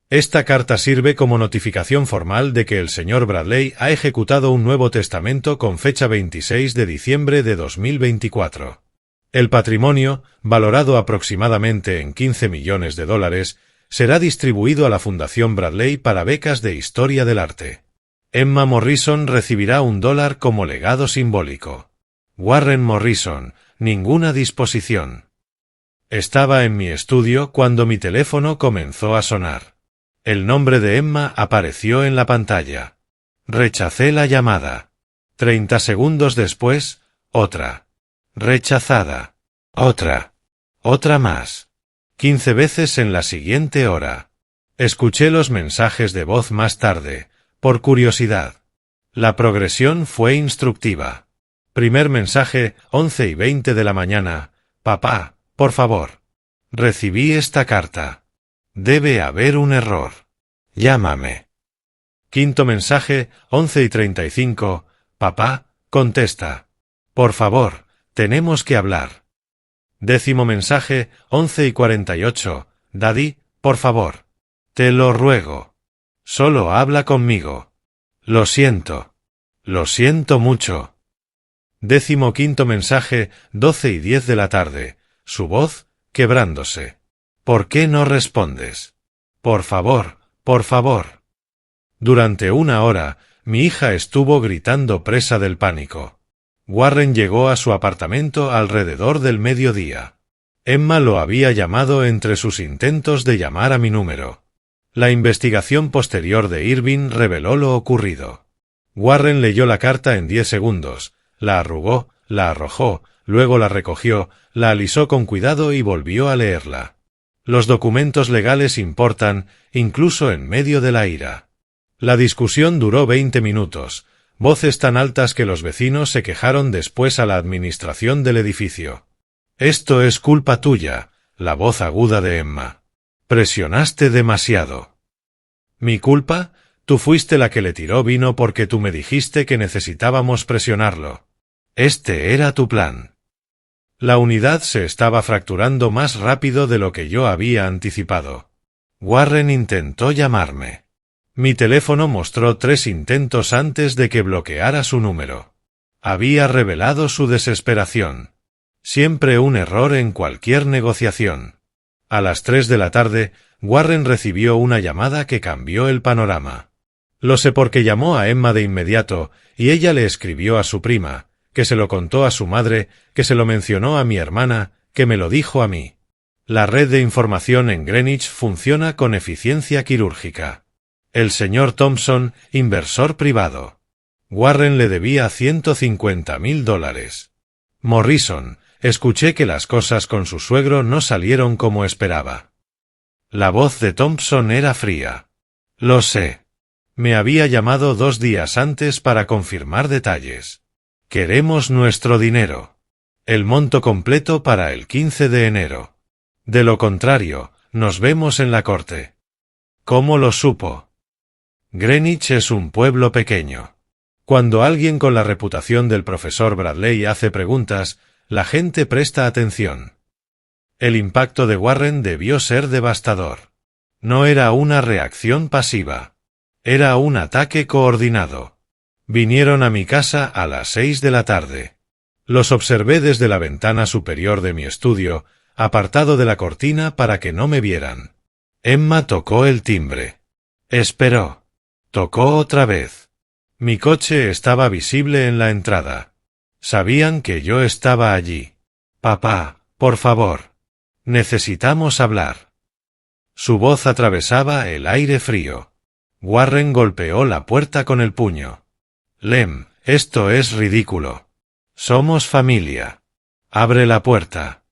Esta carta sirve como notificación formal de que el señor Bradley ha ejecutado un nuevo testamento con fecha 26 de diciembre de 2024. El patrimonio, valorado aproximadamente en $15 millones, será distribuido a la Fundación Bradley para becas de historia del arte. Emma Morrison recibirá $1 como legado simbólico. Warren Morrison, ninguna disposición. Estaba en mi estudio cuando mi teléfono comenzó a sonar. El nombre de Emma apareció en la pantalla. Rechacé la llamada. 30 segundos después, otra. Rechazada. Otra. Otra más. 15 veces en la siguiente hora. Escuché los mensajes de voz más tarde, por curiosidad. La progresión fue instructiva. Primer mensaje, 11:20 de la mañana. Papá, por favor. Recibí esta carta. Debe haber un error. Llámame. Quinto mensaje, 11:35. Papá, contesta. Por favor, tenemos que hablar. Décimo mensaje, 11:48. Daddy, por favor. Te lo ruego. Solo habla conmigo. Lo siento. Lo siento mucho. Décimo quinto mensaje, 12:10 de la tarde. Su voz, quebrándose. ¿Por qué no respondes? Por favor, por favor. Durante 1 hora, mi hija estuvo gritando presa del pánico. Warren llegó a su apartamento alrededor del mediodía. Emma lo había llamado entre sus intentos de llamar a mi número. La investigación posterior de Irving reveló lo ocurrido. Warren leyó la carta en 10 segundos, la arrugó, la arrojó, luego la recogió, la alisó con cuidado y volvió a leerla. Los documentos legales importan, incluso en medio de la ira. La discusión duró 20 minutos, voces tan altas que los vecinos se quejaron después a la administración del edificio. Esto es culpa tuya, la voz aguda de Emma. Presionaste demasiado. ¿Mi culpa? Tú fuiste la que le tiró vino porque tú me dijiste que necesitábamos presionarlo. Este era tu plan. La unidad se estaba fracturando más rápido de lo que yo había anticipado. Warren intentó llamarme. Mi teléfono mostró 3 intentos antes de que bloqueara su número. Había revelado su desesperación. Siempre un error en cualquier negociación. A las 3 de la tarde, Warren recibió una llamada que cambió el panorama. Lo sé porque llamó a Emma de inmediato, y ella le escribió a su prima, que se lo contó a su madre, que se lo mencionó a mi hermana, que me lo dijo a mí. La red de información en Greenwich funciona con eficiencia quirúrgica. El señor Thompson, inversor privado. Warren le debía $150,000. Morrison, escuché que las cosas con su suegro no salieron como esperaba. La voz de Thompson era fría. Lo sé. Me había llamado 2 días antes para confirmar detalles. Queremos nuestro dinero. El monto completo para el 15 de enero. De lo contrario, nos vemos en la corte. ¿Cómo lo supo? Greenwich es un pueblo pequeño. Cuando alguien con la reputación del profesor Bradley hace preguntas, la gente presta atención. El impacto de Warren debió ser devastador. No era una reacción pasiva. Era un ataque coordinado. Vinieron a mi casa a las 6 de la tarde. Los observé desde la ventana superior de mi estudio, apartado de la cortina para que no me vieran. Emma tocó el timbre. Esperó. Tocó otra vez. Mi coche estaba visible en la entrada. Sabían que yo estaba allí. Papá, por favor. Necesitamos hablar. Su voz atravesaba el aire frío. Warren golpeó la puerta con el puño. Lem, esto es ridículo. Somos familia. Abre la puerta.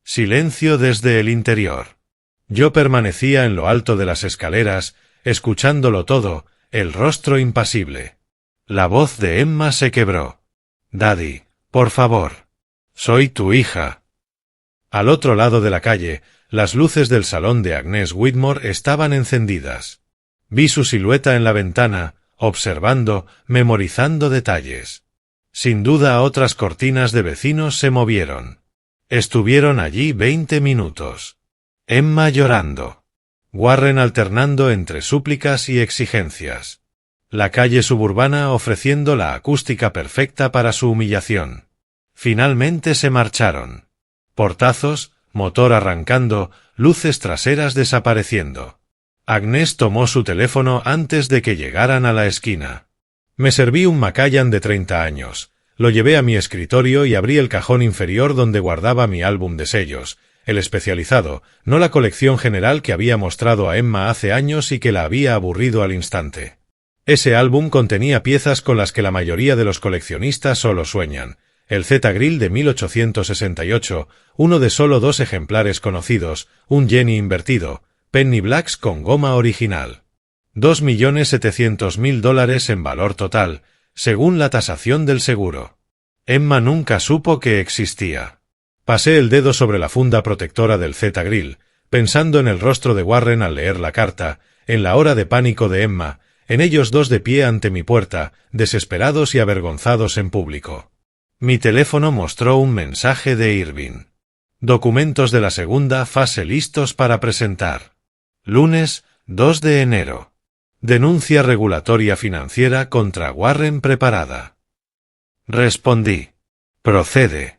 Silencio desde el interior. Yo permanecía en lo alto de las escaleras, escuchándolo todo, el rostro impasible. La voz de Emma se quebró. Daddy, por favor. Soy tu hija. Al otro lado de la calle, las luces del salón de Agnes Whitmore estaban encendidas. Vi su silueta en la ventana, observando, memorizando detalles. Sin duda otras cortinas de vecinos se movieron. Estuvieron allí 20 minutos. Emma llorando. Warren alternando entre súplicas y exigencias. La calle suburbana ofreciendo la acústica perfecta para su humillación. Finalmente se marcharon. Portazos, motor arrancando, luces traseras desapareciendo. Agnes tomó su teléfono antes de que llegaran a la esquina. Me serví un Macallan de 30 años. Lo llevé a mi escritorio y abrí el cajón inferior donde guardaba mi álbum de sellos, el especializado, no la colección general que había mostrado a Emma hace años y que la había aburrido al instante. Ese álbum contenía piezas con las que la mayoría de los coleccionistas solo sueñan. El Z-Grill de 1868, uno de solo 2 ejemplares conocidos, un Jenny invertido, Penny Blacks con goma original. $2.700.000 en valor total, según la tasación del seguro. Emma nunca supo que existía. Pasé el dedo sobre la funda protectora del Z-Grill, pensando en el rostro de Warren al leer la carta, en la hora de pánico de Emma, en ellos dos de pie ante mi puerta, desesperados y avergonzados en público. Mi teléfono mostró un mensaje de Irving. Documentos de la segunda fase listos para presentar. Lunes, 2 de enero. Denuncia regulatoria financiera contra Warren preparada. Respondí. Procede.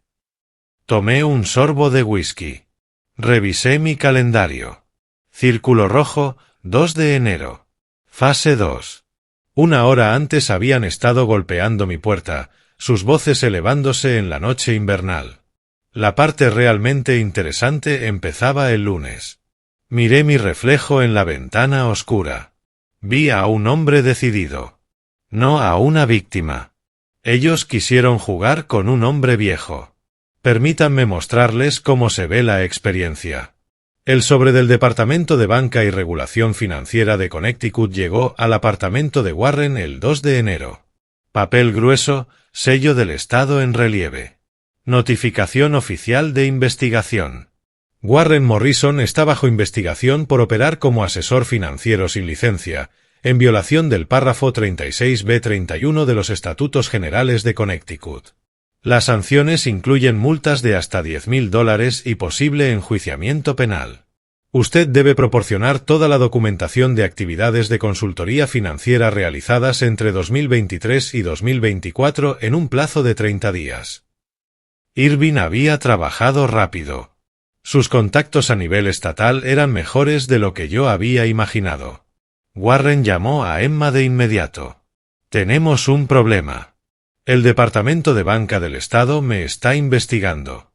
Tomé un sorbo de whisky. Revisé mi calendario. Círculo rojo, 2 de enero. Fase 2. 1 hora antes habían estado golpeando mi puerta, sus voces elevándose en la noche invernal. La parte realmente interesante empezaba el lunes. Miré mi reflejo en la ventana oscura. Vi a un hombre decidido. No a una víctima. Ellos quisieron jugar con un hombre viejo. Permítanme mostrarles cómo se ve la experiencia. El sobre del Departamento de Banca y Regulación Financiera de Connecticut llegó al apartamento de Warren el 2 de enero. Papel grueso, sello del Estado en relieve. Notificación oficial de investigación. Warren Morrison está bajo investigación por operar como asesor financiero sin licencia, en violación del párrafo 36b-31 de los Estatutos Generales de Connecticut. Las sanciones incluyen multas de hasta $10,000 y posible enjuiciamiento penal. Usted debe proporcionar toda la documentación de actividades de consultoría financiera realizadas entre 2023 y 2024 en un plazo de 30 días. Irving había trabajado rápido. Sus contactos a nivel estatal eran mejores de lo que yo había imaginado. Warren llamó a Emma de inmediato. Tenemos un problema. El Departamento de Banca del Estado me está investigando.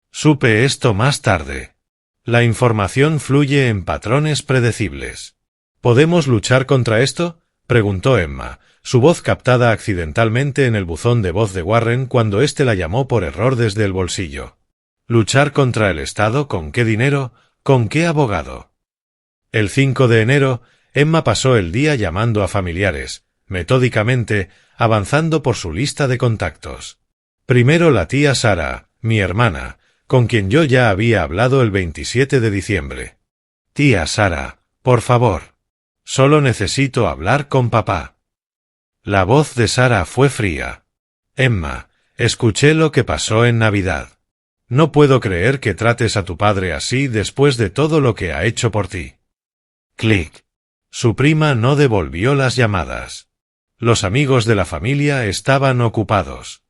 Supe esto más tarde. La información fluye en patrones predecibles. ¿Podemos luchar contra esto?, preguntó Emma, su voz captada accidentalmente en el buzón de voz de Warren cuando éste la llamó por error desde el bolsillo. ¿Luchar contra el Estado? ¿Con qué dinero? ¿Con qué abogado? El 5 de enero, Emma pasó el día llamando a familiares, metódicamente, avanzando por su lista de contactos. Primero la tía Sara, mi hermana, con quien yo ya había hablado el 27 de diciembre. Tía Sara, por favor. Solo necesito hablar con papá. La voz de Sara fue fría. Emma, escuché lo que pasó en Navidad. No puedo creer que trates a tu padre así después de todo lo que ha hecho por ti. Clic. Su prima no devolvió las llamadas. Los amigos de la familia estaban ocupados.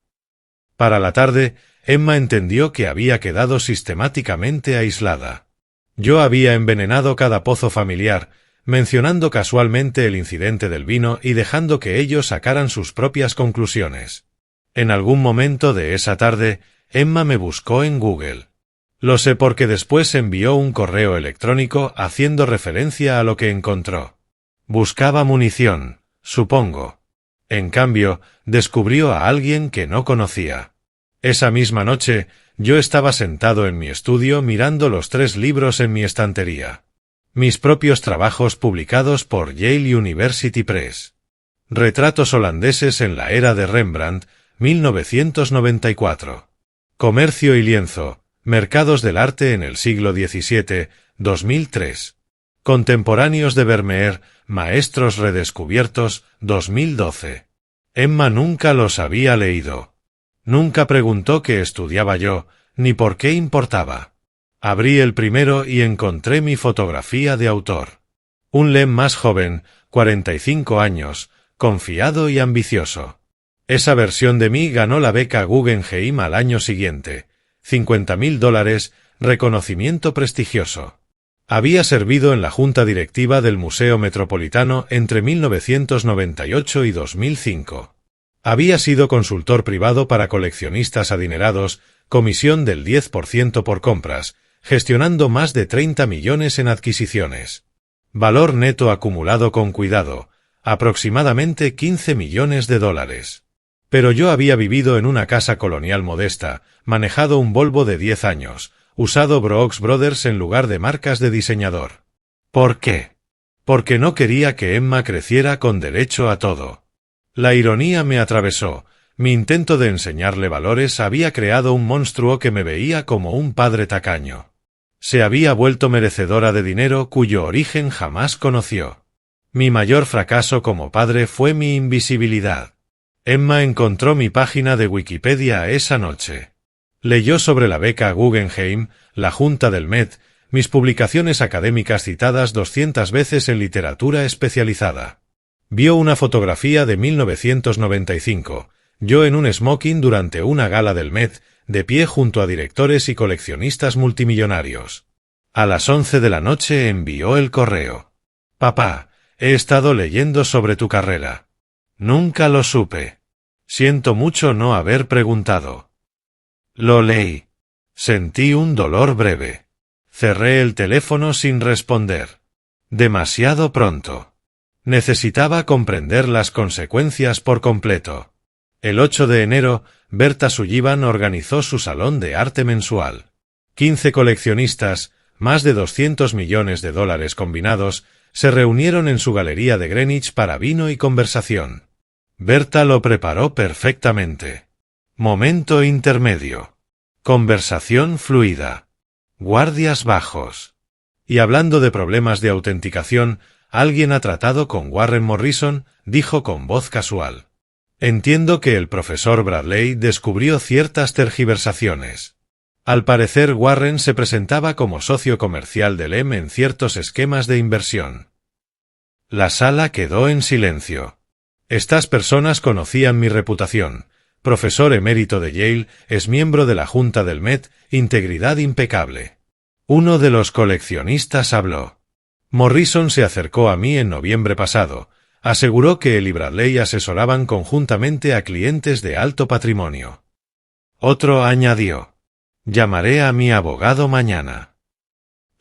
Para la tarde, Emma entendió que había quedado sistemáticamente aislada. Yo había envenenado cada pozo familiar, mencionando casualmente el incidente del vino y dejando que ellos sacaran sus propias conclusiones. En algún momento de esa tarde, Emma me buscó en Google. Lo sé porque después envió un correo electrónico haciendo referencia a lo que encontró. Buscaba munición, supongo. En cambio, descubrió a alguien que no conocía. Esa misma noche, yo estaba sentado en mi estudio mirando los 3 libros en mi estantería. Mis propios trabajos publicados por Yale University Press. Retratos holandeses en la era de Rembrandt, 1994. Comercio y lienzo, mercados del arte en el siglo XVII, 2003. Contemporáneos de Vermeer, maestros redescubiertos, 2012. Emma nunca los había leído. Nunca preguntó qué estudiaba yo, ni por qué importaba. Abrí el primero y encontré mi fotografía de autor. Un Lem más joven, 45 años, confiado y ambicioso. Esa versión de mí ganó la beca Guggenheim al año siguiente, $50.000, reconocimiento prestigioso. Había servido en la junta directiva del Museo Metropolitano entre 1998 y 2005. Había sido consultor privado para coleccionistas adinerados, comisión del 10% por compras, gestionando más de 30 millones en adquisiciones. Valor neto acumulado con cuidado, aproximadamente $15 millones. Pero yo había vivido en una casa colonial modesta, manejado un Volvo de 10 años, usado Brooks Brothers en lugar de marcas de diseñador. ¿Por qué? Porque no quería que Emma creciera con derecho a todo. La ironía me atravesó. Mi intento de enseñarle valores había creado un monstruo que me veía como un padre tacaño. Se había vuelto merecedora de dinero cuyo origen jamás conoció. Mi mayor fracaso como padre fue mi invisibilidad. Emma encontró mi página de Wikipedia esa noche. Leyó sobre la beca Guggenheim, la Junta del Met, mis publicaciones académicas citadas 200 veces en literatura especializada. Vio una fotografía de 1995, yo en un smoking durante una gala del Met, de pie junto a directores y coleccionistas multimillonarios. A las 11 de la noche envió el correo. Papá, he estado leyendo sobre tu carrera. Nunca lo supe. Siento mucho no haber preguntado. Lo leí. Sentí un dolor breve. Cerré el teléfono sin responder. Demasiado pronto. Necesitaba comprender las consecuencias por completo. El 8 de enero, Berta Sullivan organizó su salón de arte mensual. 15 coleccionistas, más de $200 millones combinados, se reunieron en su galería de Greenwich para vino y conversación. Berta lo preparó perfectamente. Momento intermedio. Conversación fluida. Guardias bajos. Y hablando de problemas de autenticación, alguien ha tratado con Warren Morrison, dijo con voz casual. Entiendo que el profesor Bradley descubrió ciertas tergiversaciones. Al parecer Warren se presentaba como socio comercial de Lem en ciertos esquemas de inversión. La sala quedó en silencio. Estas personas conocían mi reputación. Profesor emérito de Yale, es miembro de la Junta del Met, integridad impecable. Uno de los coleccionistas habló. Morrison se acercó a mí en noviembre pasado. Aseguró que él y Bradley asesoraban conjuntamente a clientes de alto patrimonio. Otro añadió. Llamaré a mi abogado mañana.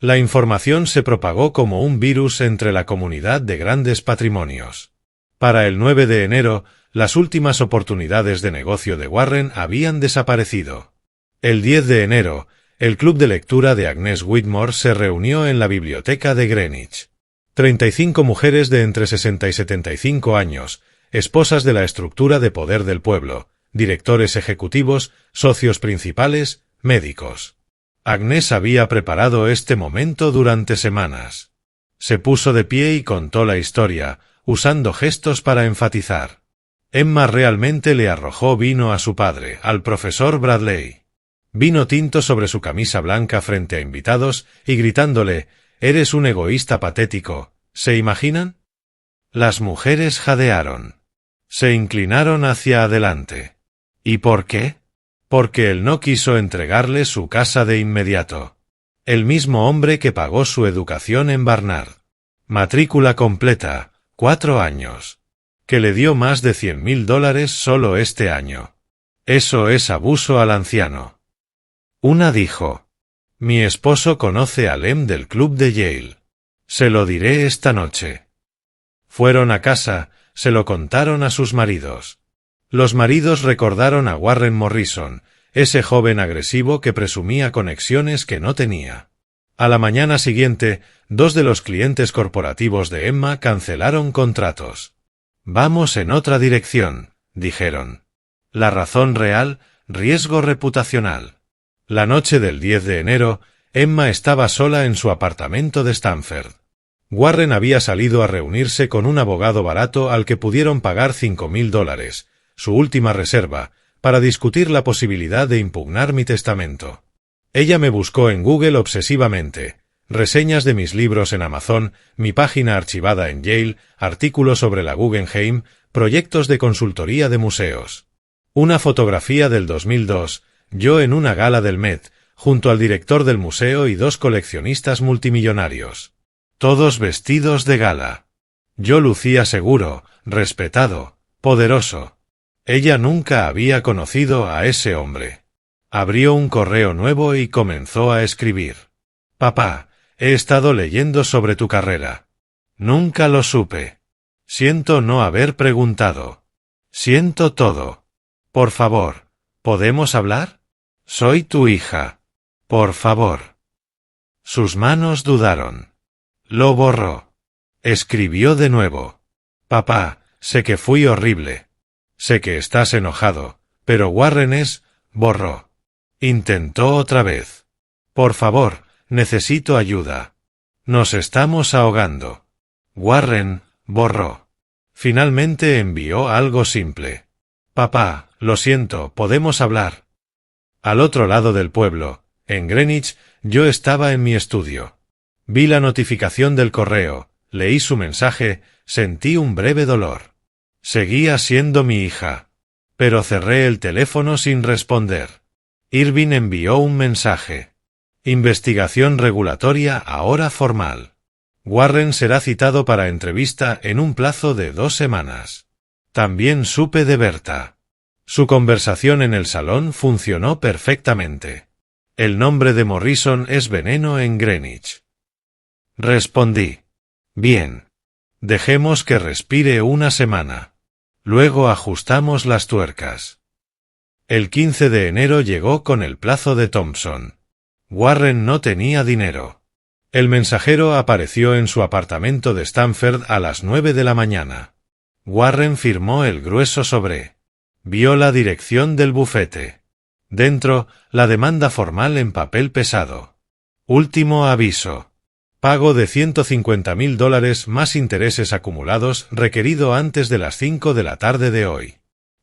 La información se propagó como un virus entre la comunidad de grandes patrimonios. Para el 9 de enero, las últimas oportunidades de negocio de Warren habían desaparecido. El 10 de enero, el club de lectura de Agnes Whitmore se reunió en la biblioteca de Greenwich. 35 mujeres de entre 60 y 75 años, esposas de la estructura de poder del pueblo, directores ejecutivos, socios principales, médicos. Agnes había preparado este momento durante semanas. Se puso de pie y contó la historia, usando gestos para enfatizar. Emma realmente le arrojó vino a su padre, al profesor Bradley. Vino tinto sobre su camisa blanca frente a invitados y gritándole: «Eres un egoísta patético». ¿Se imaginan? Las mujeres jadearon. Se inclinaron hacia adelante. ¿Y por qué? Porque él no quiso entregarle su casa de inmediato. El mismo hombre que pagó su educación en Barnard. Matrícula completa, 4 años. Que le dio más de $100,000 solo este año. Eso es abuso al anciano. Una dijo: «Mi esposo conoce a Lem del club de Yale. Se lo diré esta noche». Fueron a casa, se lo contaron a sus maridos. Los maridos recordaron a Warren Morrison, ese joven agresivo que presumía conexiones que no tenía. A la mañana siguiente, 2 de los clientes corporativos de Emma cancelaron contratos. «Vamos en otra dirección», dijeron. La razón real: riesgo reputacional. La noche del 10 de enero, Emma estaba sola en su apartamento de Stamford. Warren había salido a reunirse con un abogado barato al que pudieron pagar $5,000, su última reserva, para discutir la posibilidad de impugnar mi testamento. Ella me buscó en Google obsesivamente, reseñas de mis libros en Amazon, mi página archivada en Yale, artículos sobre la Guggenheim, proyectos de consultoría de museos. Una fotografía del 2002, yo en una gala del Met, junto al director del museo y 2 coleccionistas multimillonarios. Todos vestidos de gala. Yo lucía seguro, respetado, poderoso. Ella nunca había conocido a ese hombre. Abrió un correo nuevo y comenzó a escribir. «Papá, he estado leyendo sobre tu carrera. Nunca lo supe. Siento no haber preguntado. Siento todo. Por favor, ¿podemos hablar? Soy tu hija. Por favor». Sus manos dudaron. Lo borró. Escribió de nuevo. «Papá, sé que fui horrible. Sé que estás enojado, pero Warren es...». Borró. Intentó otra vez. «Por favor, necesito ayuda. Nos estamos ahogando». Warren borró. Finalmente envió algo simple. «Papá, lo siento, ¿podemos hablar?». Al otro lado del pueblo, en Greenwich, yo estaba en mi estudio. Vi la notificación del correo, leí su mensaje, sentí un breve dolor. Seguía siendo mi hija. Pero cerré el teléfono sin responder. Irving envió un mensaje. «Investigación regulatoria ahora formal. Warren será citado para entrevista en un plazo de 2 semanas. También supe de Berta. Su conversación en el salón funcionó perfectamente. El nombre de Morrison es veneno en Greenwich». Respondí. «Bien. Dejemos que respire una semana. Luego ajustamos las tuercas». El 15 de enero llegó con el plazo de Thompson. Warren no tenía dinero. El mensajero apareció en su apartamento de Stamford a las 9 de la mañana. Warren firmó el grueso sobre. Vio la dirección del bufete. Dentro, la demanda formal en papel pesado. Último aviso. Pago de $150,000 más intereses acumulados requerido antes de las 5 de la tarde de hoy.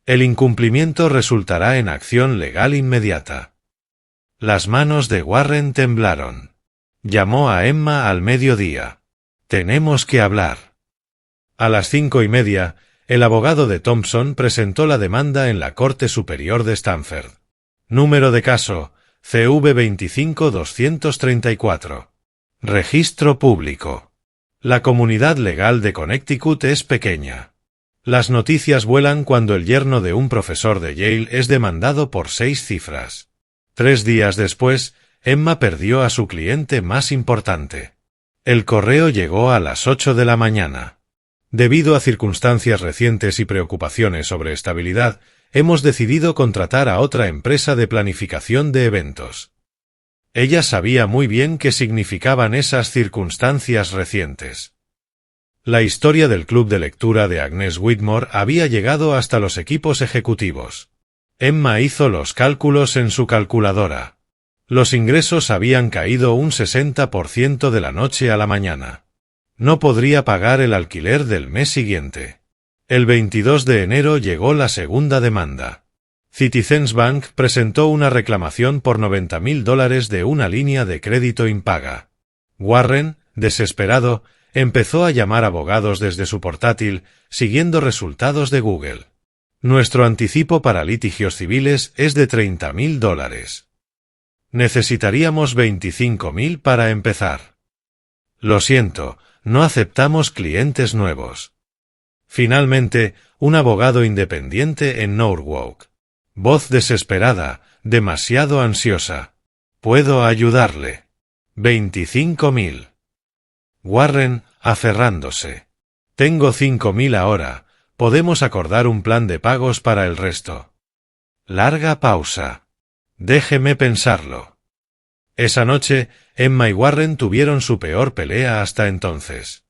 El incumplimiento resultará en acción legal inmediata. Las manos de Warren temblaron. Llamó a Emma al mediodía. «Tenemos que hablar». A las 5:30, el abogado de Thompson presentó la demanda en la Corte Superior de Stamford. Número de caso, CV 25234. Registro público. La comunidad legal de Connecticut es pequeña. Las noticias vuelan cuando el yerno de un profesor de Yale es demandado por 6 cifras. 3 días después, Emma perdió a su cliente más importante. El correo llegó a las 8 de la mañana. Debido a circunstancias recientes y preocupaciones sobre estabilidad, hemos decidido contratar a otra empresa de planificación de eventos. Ella sabía muy bien qué significaban esas circunstancias recientes. La historia del club de lectura de Agnes Whitmore había llegado hasta los equipos ejecutivos. Emma hizo los cálculos en su calculadora. Los ingresos habían caído un 60% de la noche a la mañana. No podría pagar el alquiler del mes siguiente. El 22 de enero llegó la segunda demanda. Citizens Bank presentó una reclamación por $90,000 de una línea de crédito impaga. Warren, desesperado, empezó a llamar abogados desde su portátil, siguiendo resultados de Google. Nuestro anticipo para litigios civiles es de $30,000. Necesitaríamos 25,000 para empezar. Lo siento, no aceptamos clientes nuevos. Finalmente, un abogado independiente en Norwalk. Voz desesperada, demasiado ansiosa. ¿Puedo ayudarle? 25,000. Warren, aferrándose. Tengo 5,000 ahora, podemos acordar un plan de pagos para el resto. Larga pausa. Déjeme pensarlo. Esa noche, Emma y Warren tuvieron su peor pelea hasta entonces.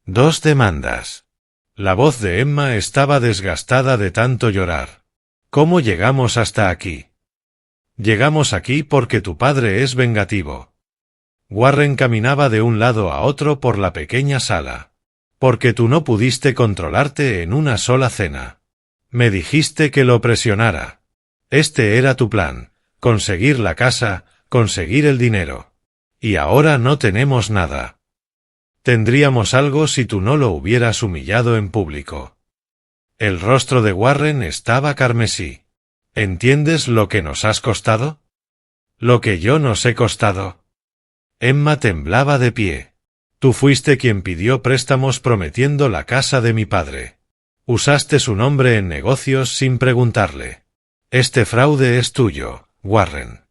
2 demandas. La voz de Emma estaba desgastada de tanto llorar. ¿Cómo llegamos hasta aquí? Llegamos aquí porque tu padre es vengativo. Warren caminaba de un lado a otro por la pequeña sala. Porque tú no pudiste controlarte en una sola cena. Me dijiste que lo presionara. Este era tu plan. Conseguir la casa, conseguir el dinero. Y ahora no tenemos nada. Tendríamos algo si tú no lo hubieras humillado en público. El rostro de Warren estaba carmesí. ¿Entiendes lo que nos has costado? ¿Lo que yo nos he costado? Emma temblaba de pie. Tú fuiste quien pidió préstamos prometiendo la casa de mi padre. Usaste su nombre en negocios sin preguntarle. Este fraude es tuyo, Warren.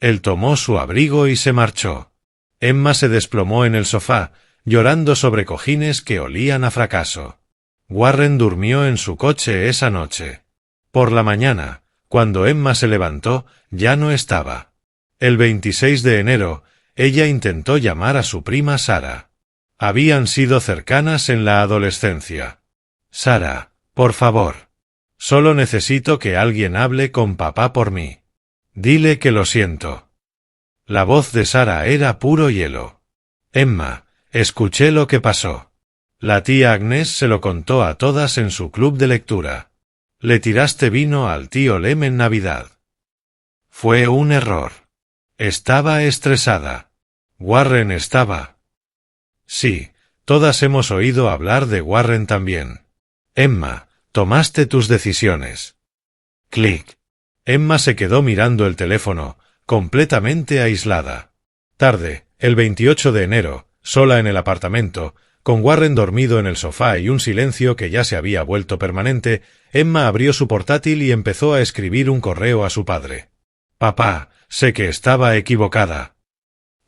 Él tomó su abrigo y se marchó. Emma se desplomó en el sofá, llorando sobre cojines que olían a fracaso. Warren durmió en su coche esa noche. Por la mañana, cuando Emma se levantó, ya no estaba. El 26 de enero, ella intentó llamar a su prima Sara. Habían sido cercanas en la adolescencia. Sara, por favor. Solo necesito que alguien hable con papá por mí. Dile que lo siento. La voz de Sara era puro hielo. Emma, escuché lo que pasó. La tía Agnes se lo contó a todas en su club de lectura. Le tiraste vino al tío Lem en Navidad. Fue un error. Estaba estresada. Warren estaba. Sí, todas hemos oído hablar de Warren también. Emma, tomaste tus decisiones. Clic. Emma se quedó mirando el teléfono, completamente aislada. Tarde, el 28 de enero, sola en el apartamento, con Warren dormido en el sofá y un silencio que ya se había vuelto permanente, Emma abrió su portátil y empezó a escribir un correo a su padre. Papá, sé que estaba equivocada.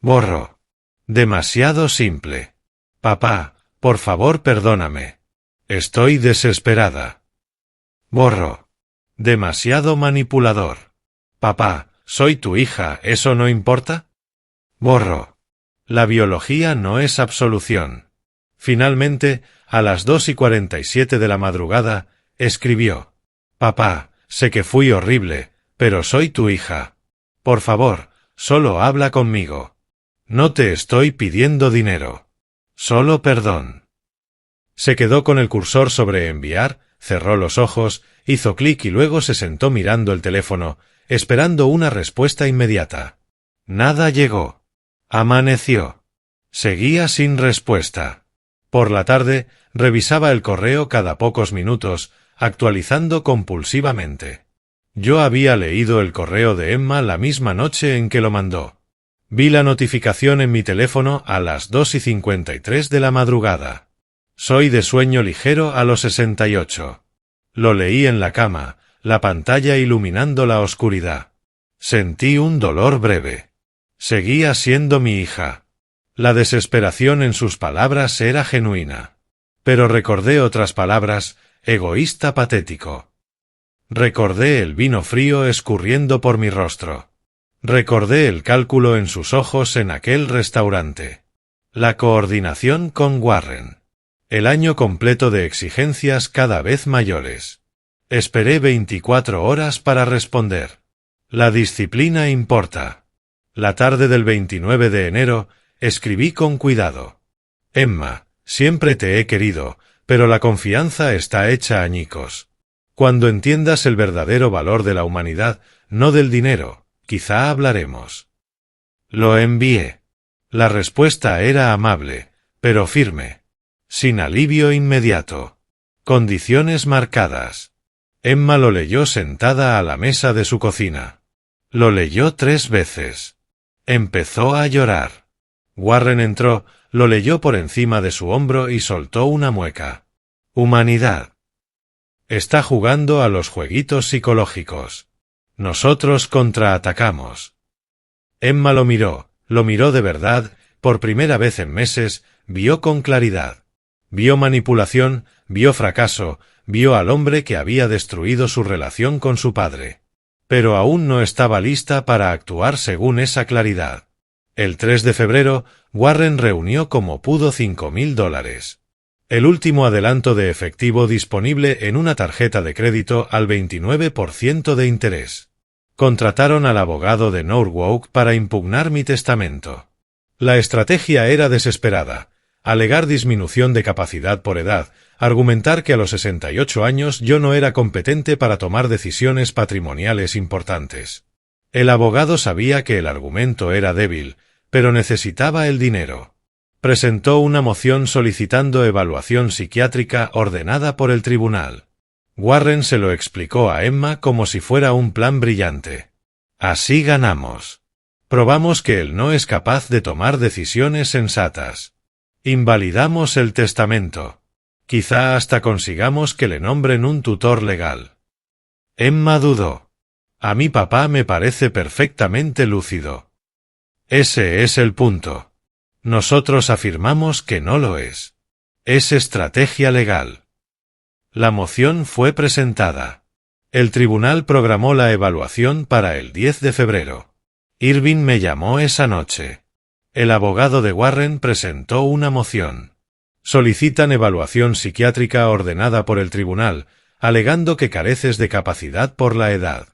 Borro. Demasiado simple. Papá, por favor perdóname. Estoy desesperada. Borro. Demasiado manipulador. Papá, soy tu hija, ¿eso no importa? Borro. La biología no es absolución. Finalmente, a las 2:47 de la madrugada, escribió. Papá, sé que fui horrible, pero soy tu hija. Por favor, solo habla conmigo. No te estoy pidiendo dinero. Solo perdón. Se quedó con el cursor sobre enviar, cerró los ojos, hizo clic y luego se sentó mirando el teléfono, esperando una respuesta inmediata. Nada llegó. Amaneció. Seguía sin respuesta. Por la tarde, revisaba el correo cada pocos minutos, actualizando compulsivamente. Yo había leído el correo de Emma la misma noche en que lo mandó. Vi la notificación en mi teléfono a las 2:53 de la madrugada. Soy de sueño ligero a los 68. Lo leí en la cama, la pantalla iluminando la oscuridad. Sentí un dolor breve. Seguía siendo mi hija. La desesperación en sus palabras era genuina. Pero recordé otras palabras, egoísta patético. Recordé el vino frío escurriendo por mi rostro. Recordé el cálculo en sus ojos en aquel restaurante. La coordinación con Warren. El año completo de exigencias cada vez mayores. Esperé 24 horas para responder. La disciplina importa. La tarde del 29 de enero, escribí con cuidado. Emma, siempre te he querido, pero la confianza está hecha añicos. Cuando entiendas el verdadero valor de la humanidad, no del dinero, quizá hablaremos. Lo envié. La respuesta era amable, pero firme. Sin alivio inmediato. Condiciones marcadas. Emma lo leyó sentada a la mesa de su cocina. Lo leyó 3 veces. Empezó a llorar. Warren entró, lo leyó por encima de su hombro y soltó una mueca. Humanidad. Está jugando a los jueguitos psicológicos. Nosotros contraatacamos. Emma lo miró de verdad, por primera vez en meses, vio con claridad. Vio manipulación, vio fracaso, vio al hombre que había destruido su relación con su padre. Pero aún no estaba lista para actuar según esa claridad. El 3 de febrero, Warren reunió como pudo $5,000. El último adelanto de efectivo disponible en una tarjeta de crédito al 29% de interés. Contrataron al abogado de Norwalk para impugnar mi testamento. La estrategia era desesperada. Alegar disminución de capacidad por edad, argumentar que a los 68 años yo no era competente para tomar decisiones patrimoniales importantes. El abogado sabía que el argumento era débil, pero necesitaba el dinero. Presentó una moción solicitando evaluación psiquiátrica ordenada por el tribunal. Warren se lo explicó a Emma como si fuera un plan brillante. Así ganamos. Probamos que él no es capaz de tomar decisiones sensatas. Invalidamos el testamento. Quizá hasta consigamos que le nombren un tutor legal. Emma dudó. A mi papá me parece perfectamente lúcido. Ese es el punto. Nosotros afirmamos que no lo es. Es estrategia legal. La moción fue presentada. El tribunal programó la evaluación para el 10 de febrero. Irving me llamó esa noche. El abogado de Warren presentó una moción. Solicitan evaluación psiquiátrica ordenada por el tribunal, alegando que careces de capacidad por la edad.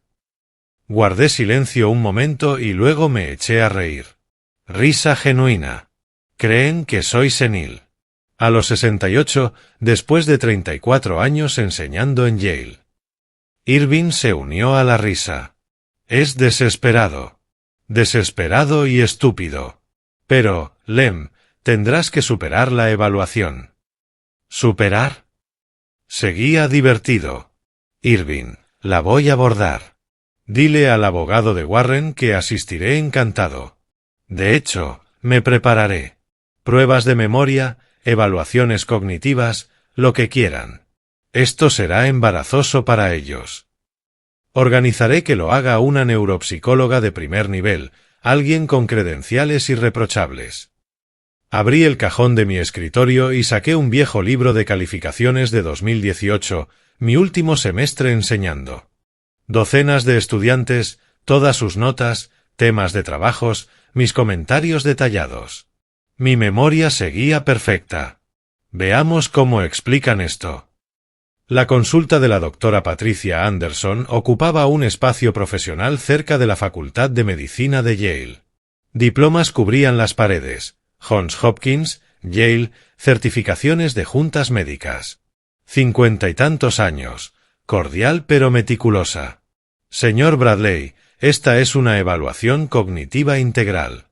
Guardé silencio un momento y luego me eché a reír. Risa genuina. Creen que soy senil. A los 68, después de 34 años enseñando en Yale. Irving se unió a la risa. Es desesperado. Desesperado y estúpido. Pero, Lem, tendrás que superar la evaluación. ¿Superar? Seguía divertido. Irving, la voy a abordar. Dile al abogado de Warren que asistiré encantado. De hecho, me prepararé. Pruebas de memoria, evaluaciones cognitivas, lo que quieran. Esto será embarazoso para ellos. Organizaré que lo haga una neuropsicóloga de primer nivel, alguien con credenciales irreprochables. Abrí el cajón de mi escritorio y saqué un viejo libro de calificaciones de 2018, mi último semestre enseñando. Docenas de estudiantes, todas sus notas, temas de trabajos, mis comentarios detallados. Mi memoria seguía perfecta. Veamos cómo explican esto. La consulta de la doctora Patricia Anderson ocupaba un espacio profesional cerca de la Facultad de Medicina de Yale. Diplomas cubrían las paredes. Johns Hopkins, Yale, certificaciones de juntas médicas. 50 y tantos años. Cordial pero meticulosa. Señor Bradley, esta es una evaluación cognitiva integral.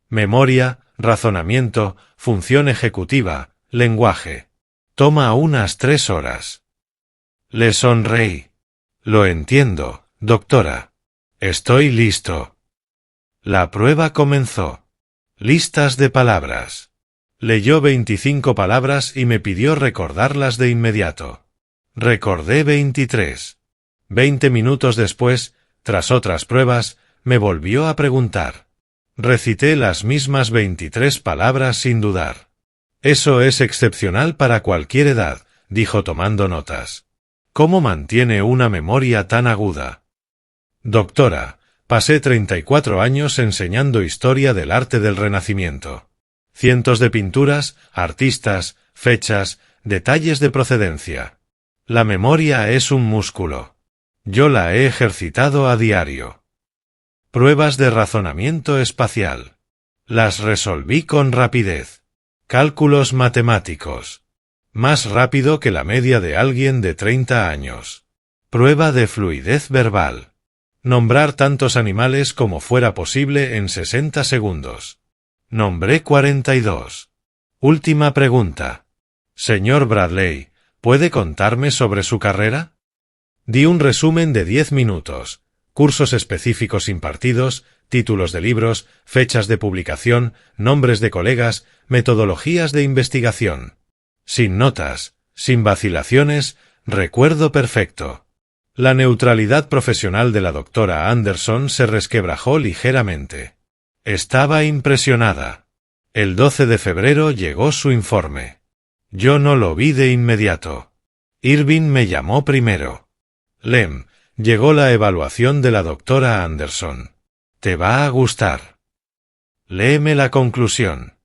Memoria, razonamiento, función ejecutiva, lenguaje. Toma unas 3 horas. Le sonreí. Lo entiendo, doctora. Estoy listo. La prueba comenzó. Listas de palabras. Leyó 25 palabras y me pidió recordarlas de inmediato. Recordé 23. 20 minutos después, tras otras pruebas, me volvió a preguntar. Recité las mismas 23 palabras sin dudar. Eso es excepcional para cualquier edad, dijo tomando notas. ¿Cómo mantiene una memoria tan aguda? Doctora, pasé 34 años enseñando historia del arte del Renacimiento. Cientos de pinturas, artistas, fechas, detalles de procedencia. La memoria es un músculo. Yo la he ejercitado a diario. Pruebas de razonamiento espacial. Las resolví con rapidez. Cálculos matemáticos. Más rápido que la media de alguien de 30 años. Prueba de fluidez verbal. Nombrar tantos animales como fuera posible en 60 segundos. Nombré 42. Última pregunta. Señor Bradley, ¿puede contarme sobre su carrera? Di un resumen de 10 minutos. Cursos específicos impartidos, títulos de libros, fechas de publicación, nombres de colegas, metodologías de investigación. Sin notas, sin vacilaciones, recuerdo perfecto. La neutralidad profesional de la doctora Anderson se resquebrajó ligeramente. Estaba impresionada. El 12 de febrero llegó su informe. Yo no lo vi de inmediato. Irving me llamó primero. Lem, llegó la evaluación de la doctora Anderson. Te va a gustar. Léeme la conclusión.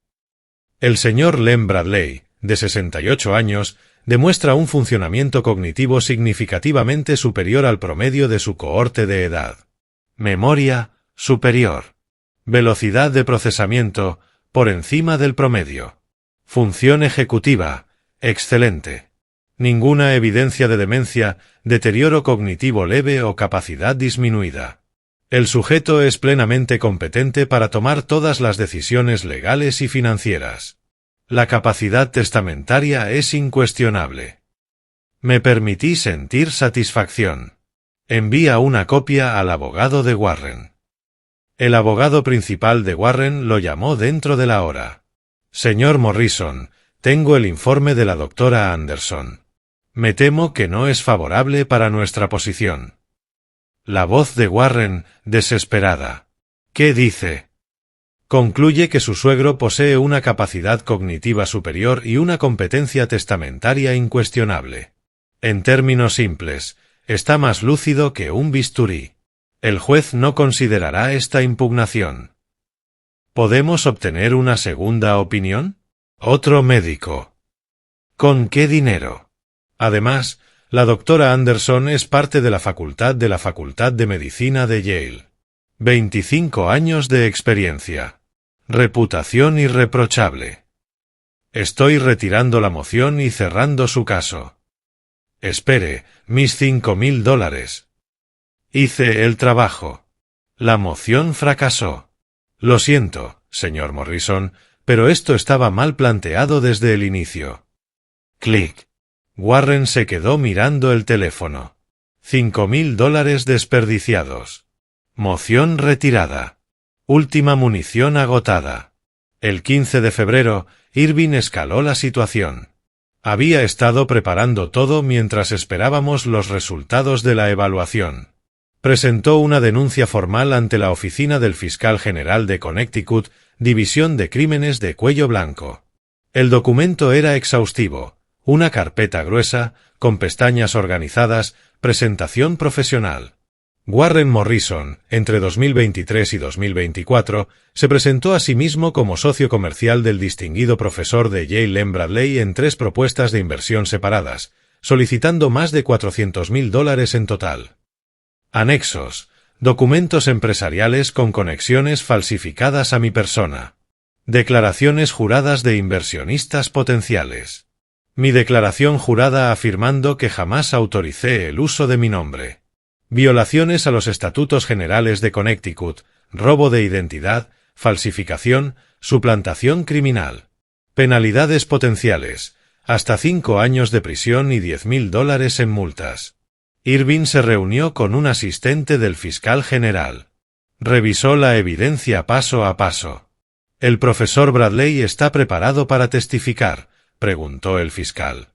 El señor Lem Bradley, de 68 años, demuestra un funcionamiento cognitivo significativamente superior al promedio de su cohorte de edad. Memoria, superior. Velocidad de procesamiento, por encima del promedio. Función ejecutiva, excelente. Ninguna evidencia de demencia, deterioro cognitivo leve o capacidad disminuida. El sujeto es plenamente competente para tomar todas las decisiones legales y financieras. La capacidad testamentaria es incuestionable. Me permití sentir satisfacción. Envía una copia al abogado de Warren. El abogado principal de Warren lo llamó dentro de la hora. Señor Morrison, tengo el informe de la doctora Anderson. Me temo que no es favorable para nuestra posición. La voz de Warren, desesperada. ¿Qué dice? Concluye que su suegro posee una capacidad cognitiva superior y una competencia testamentaria incuestionable. En términos simples, está más lúcido que un bisturí. El juez no considerará esta impugnación. ¿Podemos obtener una segunda opinión? Otro médico. ¿Con qué dinero? Además, la doctora Anderson es parte de la Facultad de Medicina de Yale. 25 años de experiencia. Reputación irreprochable. Estoy retirando la moción y cerrando su caso. Espere, mis $5,000. Hice el trabajo. La moción fracasó. Lo siento, señor Morrison, pero esto estaba mal planteado desde el inicio. Clic. Warren se quedó mirando el teléfono. $5,000 desperdiciados. Moción retirada. Última munición agotada. El 15 de febrero, Irving escaló la situación. Había estado preparando todo mientras esperábamos los resultados de la evaluación. Presentó una denuncia formal ante la oficina del fiscal general de Connecticut, División de Crímenes de Cuello Blanco. El documento era exhaustivo. Una carpeta gruesa, con pestañas organizadas, presentación profesional. Warren Morrison, entre 2023 y 2024, se presentó a sí mismo como socio comercial del distinguido profesor de Yale Lem Bradley en 3 propuestas de inversión separadas, solicitando más de $400,000 en total. Anexos. Documentos empresariales con conexiones falsificadas a mi persona. Declaraciones juradas de inversionistas potenciales. Mi declaración jurada afirmando que jamás autoricé el uso de mi nombre. Violaciones a los estatutos generales de Connecticut, robo de identidad, falsificación, suplantación criminal. Penalidades potenciales, hasta 5 años de prisión y $10,000 en multas. Irving se reunió con un asistente del fiscal general. Revisó la evidencia paso a paso. ¿El profesor Bradley está preparado para testificar?, preguntó el fiscal.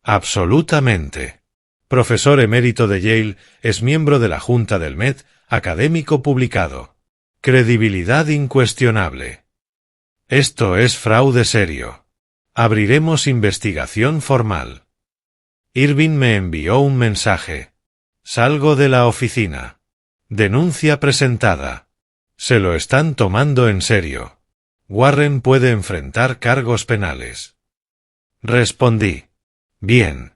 Absolutamente. Profesor emérito de Yale, es miembro de la Junta del Met, académico publicado. Credibilidad incuestionable. Esto es fraude serio. Abriremos investigación formal. Irving me envió un mensaje. Salgo de la oficina. Denuncia presentada. Se lo están tomando en serio. Warren puede enfrentar cargos penales. Respondí. Bien.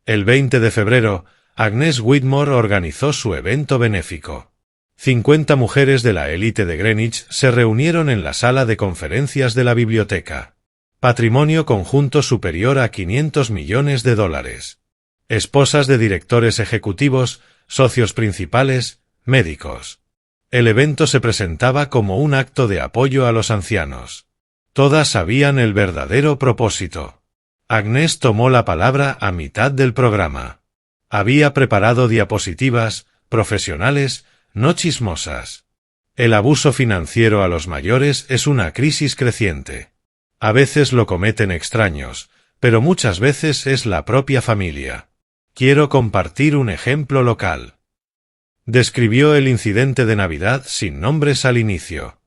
El 20 de febrero, Agnes Whitmore organizó su evento benéfico. 50 mujeres de la élite de Greenwich se reunieron en la sala de conferencias de la biblioteca. Patrimonio conjunto superior a $500 millones. Esposas de directores ejecutivos, socios principales, médicos. El evento se presentaba como un acto de apoyo a los ancianos. Todas sabían el verdadero propósito. Agnes tomó la palabra a mitad del programa. Había preparado diapositivas, profesionales, no chismosas. El abuso financiero a los mayores es una crisis creciente. A veces lo cometen extraños, pero muchas veces es la propia familia. Quiero compartir un ejemplo local. Describió el incidente de Navidad sin nombres al inicio.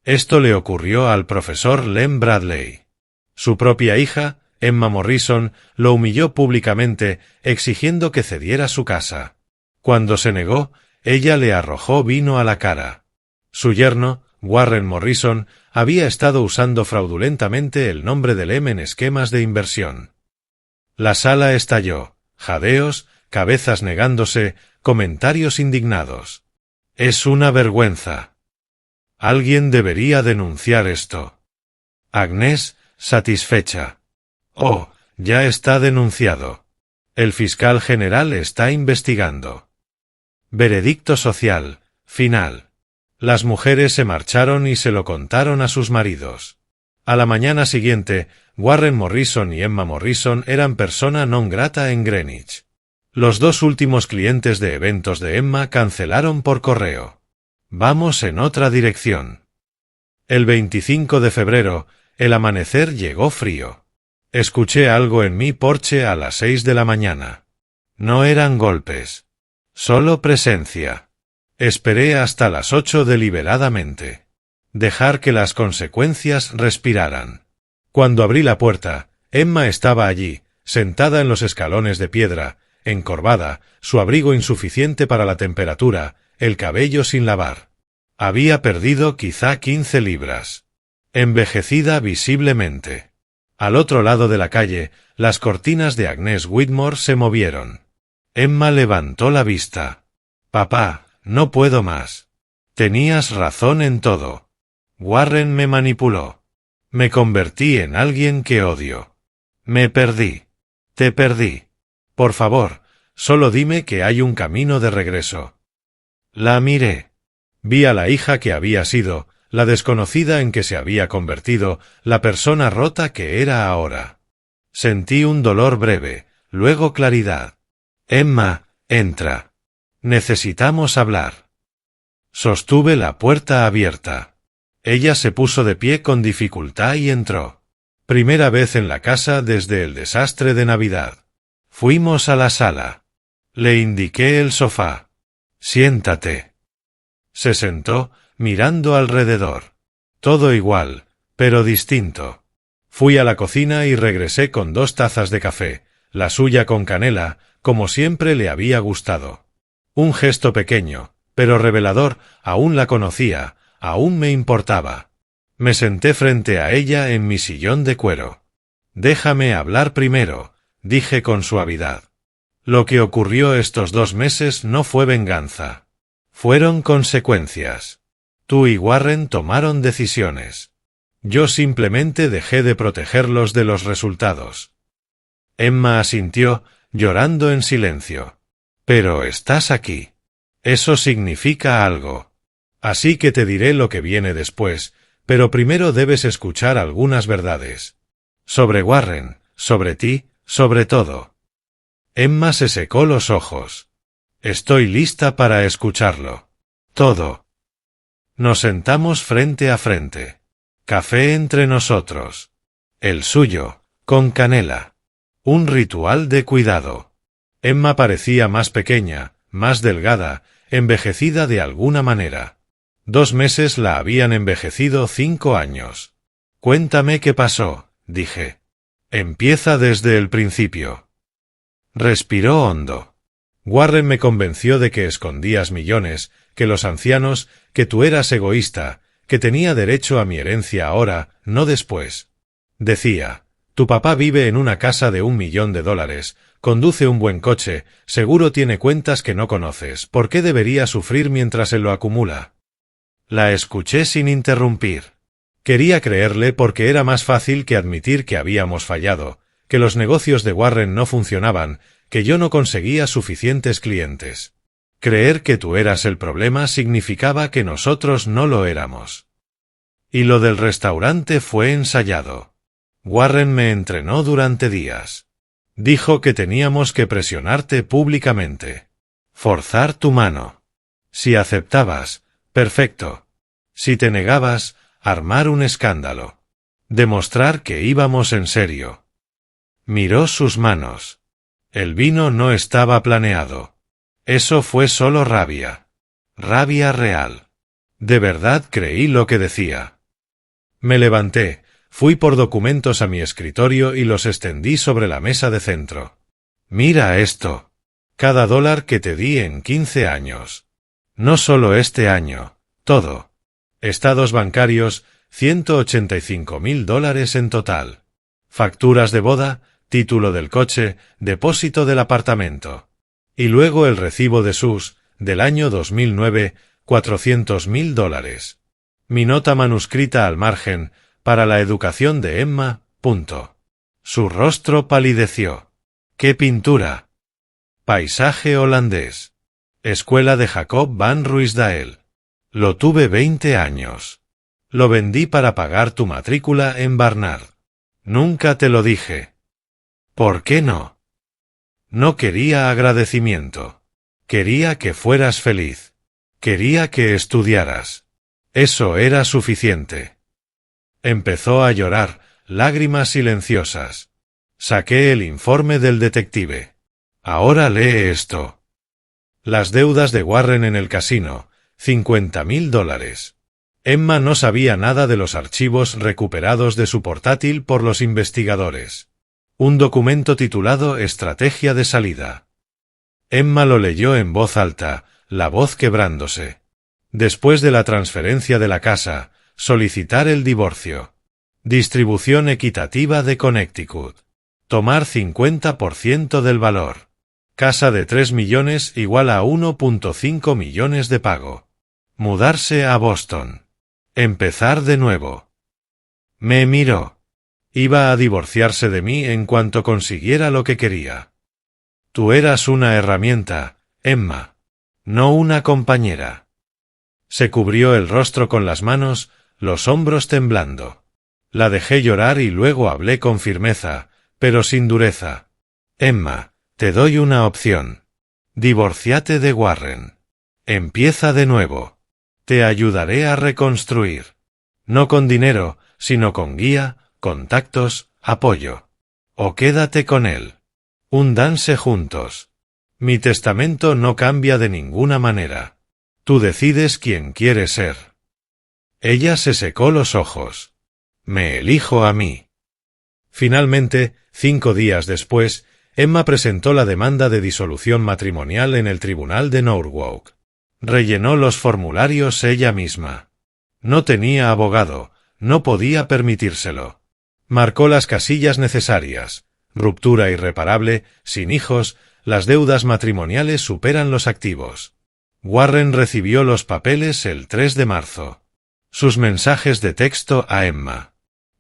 Esto le ocurrió al profesor Lem Bradley. Su propia hija, Emma Morrison, lo humilló públicamente, exigiendo que cediera su casa. Cuando se negó, ella le arrojó vino a la cara. Su yerno, Warren Morrison, había estado usando fraudulentamente el nombre de Lem en esquemas de inversión. La sala estalló, jadeos, cabezas negándose, comentarios indignados. Es una vergüenza. Alguien debería denunciar esto. Agnes, satisfecha. Oh, ya está denunciado. El fiscal general está investigando. Veredicto social, final. Las mujeres se marcharon y se lo contaron a sus maridos. A la mañana siguiente, Warren Morrison y Emma Morrison eran persona non grata en Greenwich. Los dos últimos clientes de eventos de Emma cancelaron por correo. Vamos en otra dirección. El 25 de febrero, el amanecer llegó frío. Escuché algo en mi porche a las 6 de la mañana. No eran golpes. Solo presencia. Esperé hasta las 8 deliberadamente. Dejar que las consecuencias respiraran. Cuando abrí la puerta, Emma estaba allí, sentada en los escalones de piedra, encorvada, su abrigo insuficiente para la temperatura, el cabello sin lavar. Había perdido quizá 15 libras. Envejecida visiblemente. Al otro lado de la calle, las cortinas de Agnes Whitmore se movieron. Emma levantó la vista. Papá, no puedo más. Tenías razón en todo. Warren me manipuló. Me convertí en alguien que odio. Me perdí. Te perdí. Por favor, solo dime que hay un camino de regreso. La miré. Vi a la hija que había sido, la desconocida en que se había convertido, la persona rota que era ahora. Sentí un dolor breve, luego claridad. Emma, entra. Necesitamos hablar. Sostuve la puerta abierta. Ella se puso de pie con dificultad y entró. Primera vez en la casa desde el desastre de Navidad. Fuimos a la sala. Le indiqué el sofá. Siéntate. Se sentó, mirando alrededor. Todo igual, pero distinto. Fui a la cocina y regresé con 2 tazas de café, la suya con canela, como siempre le había gustado. Un gesto pequeño, pero revelador, aún la conocía, aún me importaba. Me senté frente a ella en mi sillón de cuero. Déjame hablar primero, dije con suavidad. Lo que ocurrió estos 2 meses no fue venganza. Fueron consecuencias. Tú y Warren tomaron decisiones. Yo simplemente dejé de protegerlos de los resultados. Emma asintió, llorando en silencio. Pero estás aquí. Eso significa algo. Así que te diré lo que viene después, pero primero debes escuchar algunas verdades. Sobre Warren, sobre ti, sobre todo. Emma se secó los ojos. Estoy lista para escucharlo. Todo. Nos sentamos frente a frente. Café entre nosotros. El suyo, con canela. Un ritual de cuidado. Emma parecía más pequeña, más delgada, envejecida de alguna manera. 2 meses la habían envejecido 5 años. Cuéntame qué pasó, dije. Empieza desde el principio. Respiró hondo. Warren me convenció de que escondías millones, que los ancianos, que tú eras egoísta, que tenía derecho a mi herencia ahora, no después. Decía, tu papá vive en una casa de $1 millón, conduce un buen coche, seguro tiene cuentas que no conoces, ¿por qué debería sufrir mientras se lo acumula? La escuché sin interrumpir. Quería creerle porque era más fácil que admitir que habíamos fallado, que los negocios de Warren no funcionaban, que yo no conseguía suficientes clientes. Creer que tú eras el problema significaba que nosotros no lo éramos. Y lo del restaurante fue ensayado. Warren me entrenó durante días. Dijo que teníamos que presionarte públicamente. Forzar tu mano. Si aceptabas, perfecto. Si te negabas, armar un escándalo. Demostrar que íbamos en serio. Miró sus manos. El vino no estaba planeado. Eso fue solo rabia. Rabia real. De verdad creí lo que decía. Me levanté, fui por documentos a mi escritorio y los extendí sobre la mesa de centro. Mira esto. Cada $1 que te di en 15 años. No solo este año, todo. Estados bancarios, $185.000 en total. Facturas de boda, título del coche, depósito del apartamento. Y luego el recibo de SUS, del año 2009, $400.000. Mi nota manuscrita al margen, para la educación de Emma, . Su rostro palideció. ¡Qué pintura! Paisaje holandés. Escuela de Jacob van Ruysdael. Lo tuve 20 años. Lo vendí para pagar tu matrícula en Barnard. Nunca te lo dije. ¿Por qué no? No quería agradecimiento. Quería que fueras feliz. Quería que estudiaras. Eso era suficiente. Empezó a llorar, lágrimas silenciosas. Saqué el informe del detective. Ahora lee esto. Las deudas de Warren en el casino, $50.000. Emma no sabía nada de los archivos recuperados de su portátil por los investigadores. Un documento titulado Estrategia de salida. Emma lo leyó en voz alta, la voz quebrándose. Después de la transferencia de la casa, solicitar el divorcio. Distribución equitativa de Connecticut. Tomar 50% del valor. Casa de 3 millones igual a 1.5 millones de pago. Mudarse a Boston. Empezar de nuevo. Me miró. Iba a divorciarse de mí en cuanto consiguiera lo que quería. Tú eras una herramienta, Emma. No una compañera. Se cubrió el rostro con las manos, los hombros temblando. La dejé llorar y luego hablé con firmeza, pero sin dureza. Emma, te doy una opción. Divórciate de Warren. Empieza de nuevo. Te ayudaré a reconstruir. No con dinero, sino con guía, contactos, apoyo. O quédate con él. Húndanse juntos. Mi testamento no cambia de ninguna manera. Tú decides quién quieres ser. Ella se secó los ojos. Me elijo a mí. Finalmente, 5 días después, Emma presentó la demanda de disolución matrimonial en el tribunal de Norwalk. Rellenó los formularios ella misma. No tenía abogado, no podía permitírselo. Marcó las casillas necesarias. Ruptura irreparable, sin hijos, las deudas matrimoniales superan los activos. Warren recibió los papeles el 3 de marzo. Sus mensajes de texto a Emma.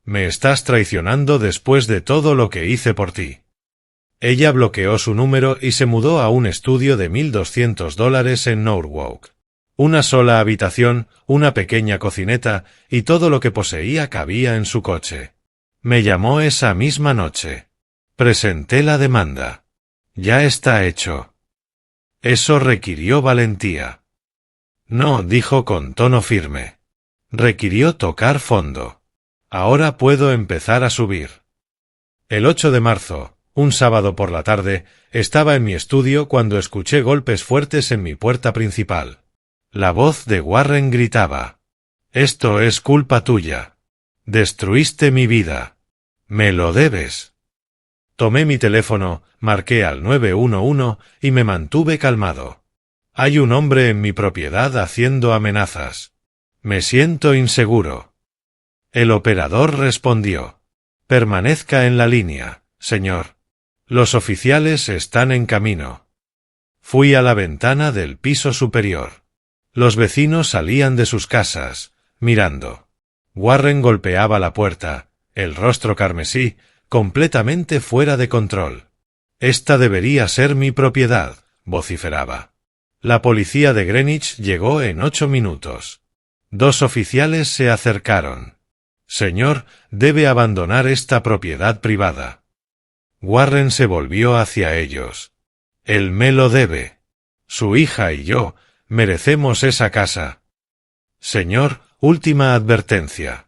Me estás traicionando después de todo lo que hice por ti. Ella bloqueó su número y se mudó a un estudio de $1.200 en Norwalk. Una sola habitación, una pequeña cocineta, y todo lo que poseía cabía en su coche. Me llamó esa misma noche. Presenté la demanda. Ya está hecho. Eso requirió valentía. No, dijo con tono firme. Requirió tocar fondo. Ahora puedo empezar a subir. El 8 de marzo, un sábado por la tarde, estaba en mi estudio cuando escuché golpes fuertes en mi puerta principal. La voz de Warren gritaba. Esto es culpa tuya. Destruiste mi vida. Me lo debes. Tomé mi teléfono, marqué al 911 y me mantuve calmado. Hay un hombre en mi propiedad haciendo amenazas. Me siento inseguro. El operador respondió. Permanezca en la línea, señor. Los oficiales están en camino. Fui a la ventana del piso superior. Los vecinos salían de sus casas, mirando. Warren golpeaba la puerta, el rostro carmesí, completamente fuera de control. Esta debería ser mi propiedad, vociferaba. La policía de Greenwich llegó en 8 minutos. 2 oficiales se acercaron. Señor, debe abandonar esta propiedad privada. Warren se volvió hacia ellos. Él me lo debe. Su hija y yo merecemos esa casa. Señor, última advertencia.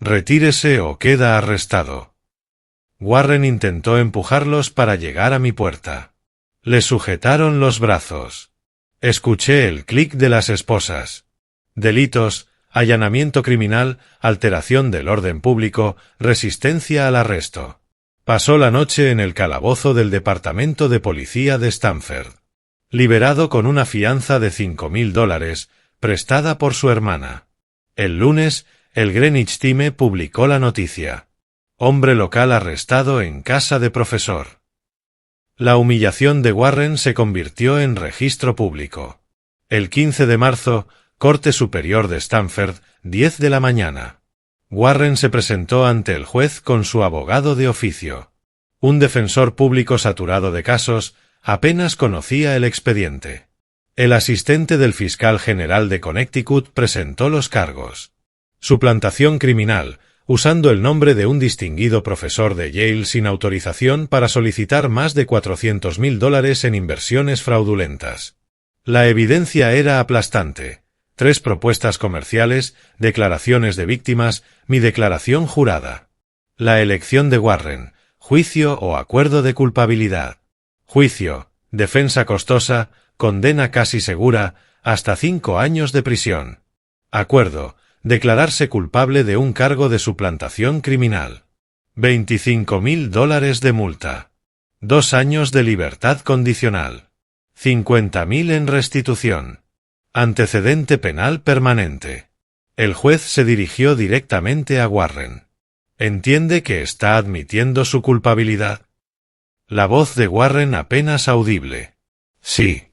Retírese o queda arrestado. Warren intentó empujarlos para llegar a mi puerta. Le sujetaron los brazos. Escuché el clic de las esposas. Delitos, allanamiento criminal, alteración del orden público, resistencia al arresto. Pasó la noche en el calabozo del Departamento de Policía de Stamford. Liberado con una fianza de $5.000, prestada por su hermana. El lunes, el Greenwich Time publicó la noticia. Hombre local arrestado en casa de profesor. La humillación de Warren se convirtió en registro público. El 15 de marzo, Corte Superior de Stamford, 10 de la mañana. Warren se presentó ante el juez con su abogado de oficio. Un defensor público saturado de casos, apenas conocía el expediente. El asistente del fiscal general de Connecticut presentó los cargos. Suplantación criminal, usando el nombre de un distinguido profesor de Yale sin autorización para solicitar más de $400.000 en inversiones fraudulentas. La evidencia era aplastante. 3 propuestas comerciales, declaraciones de víctimas, mi declaración jurada. La elección de Warren, juicio o acuerdo de culpabilidad. Juicio, defensa costosa, condena casi segura, hasta 5 años de prisión. Acuerdo, declararse culpable de un cargo de suplantación criminal. $25.000 de multa. 2 años de libertad condicional. $50.000 en restitución. Antecedente penal permanente. El juez se dirigió directamente a Warren. ¿Entiende que está admitiendo su culpabilidad? La voz de Warren apenas audible. Sí.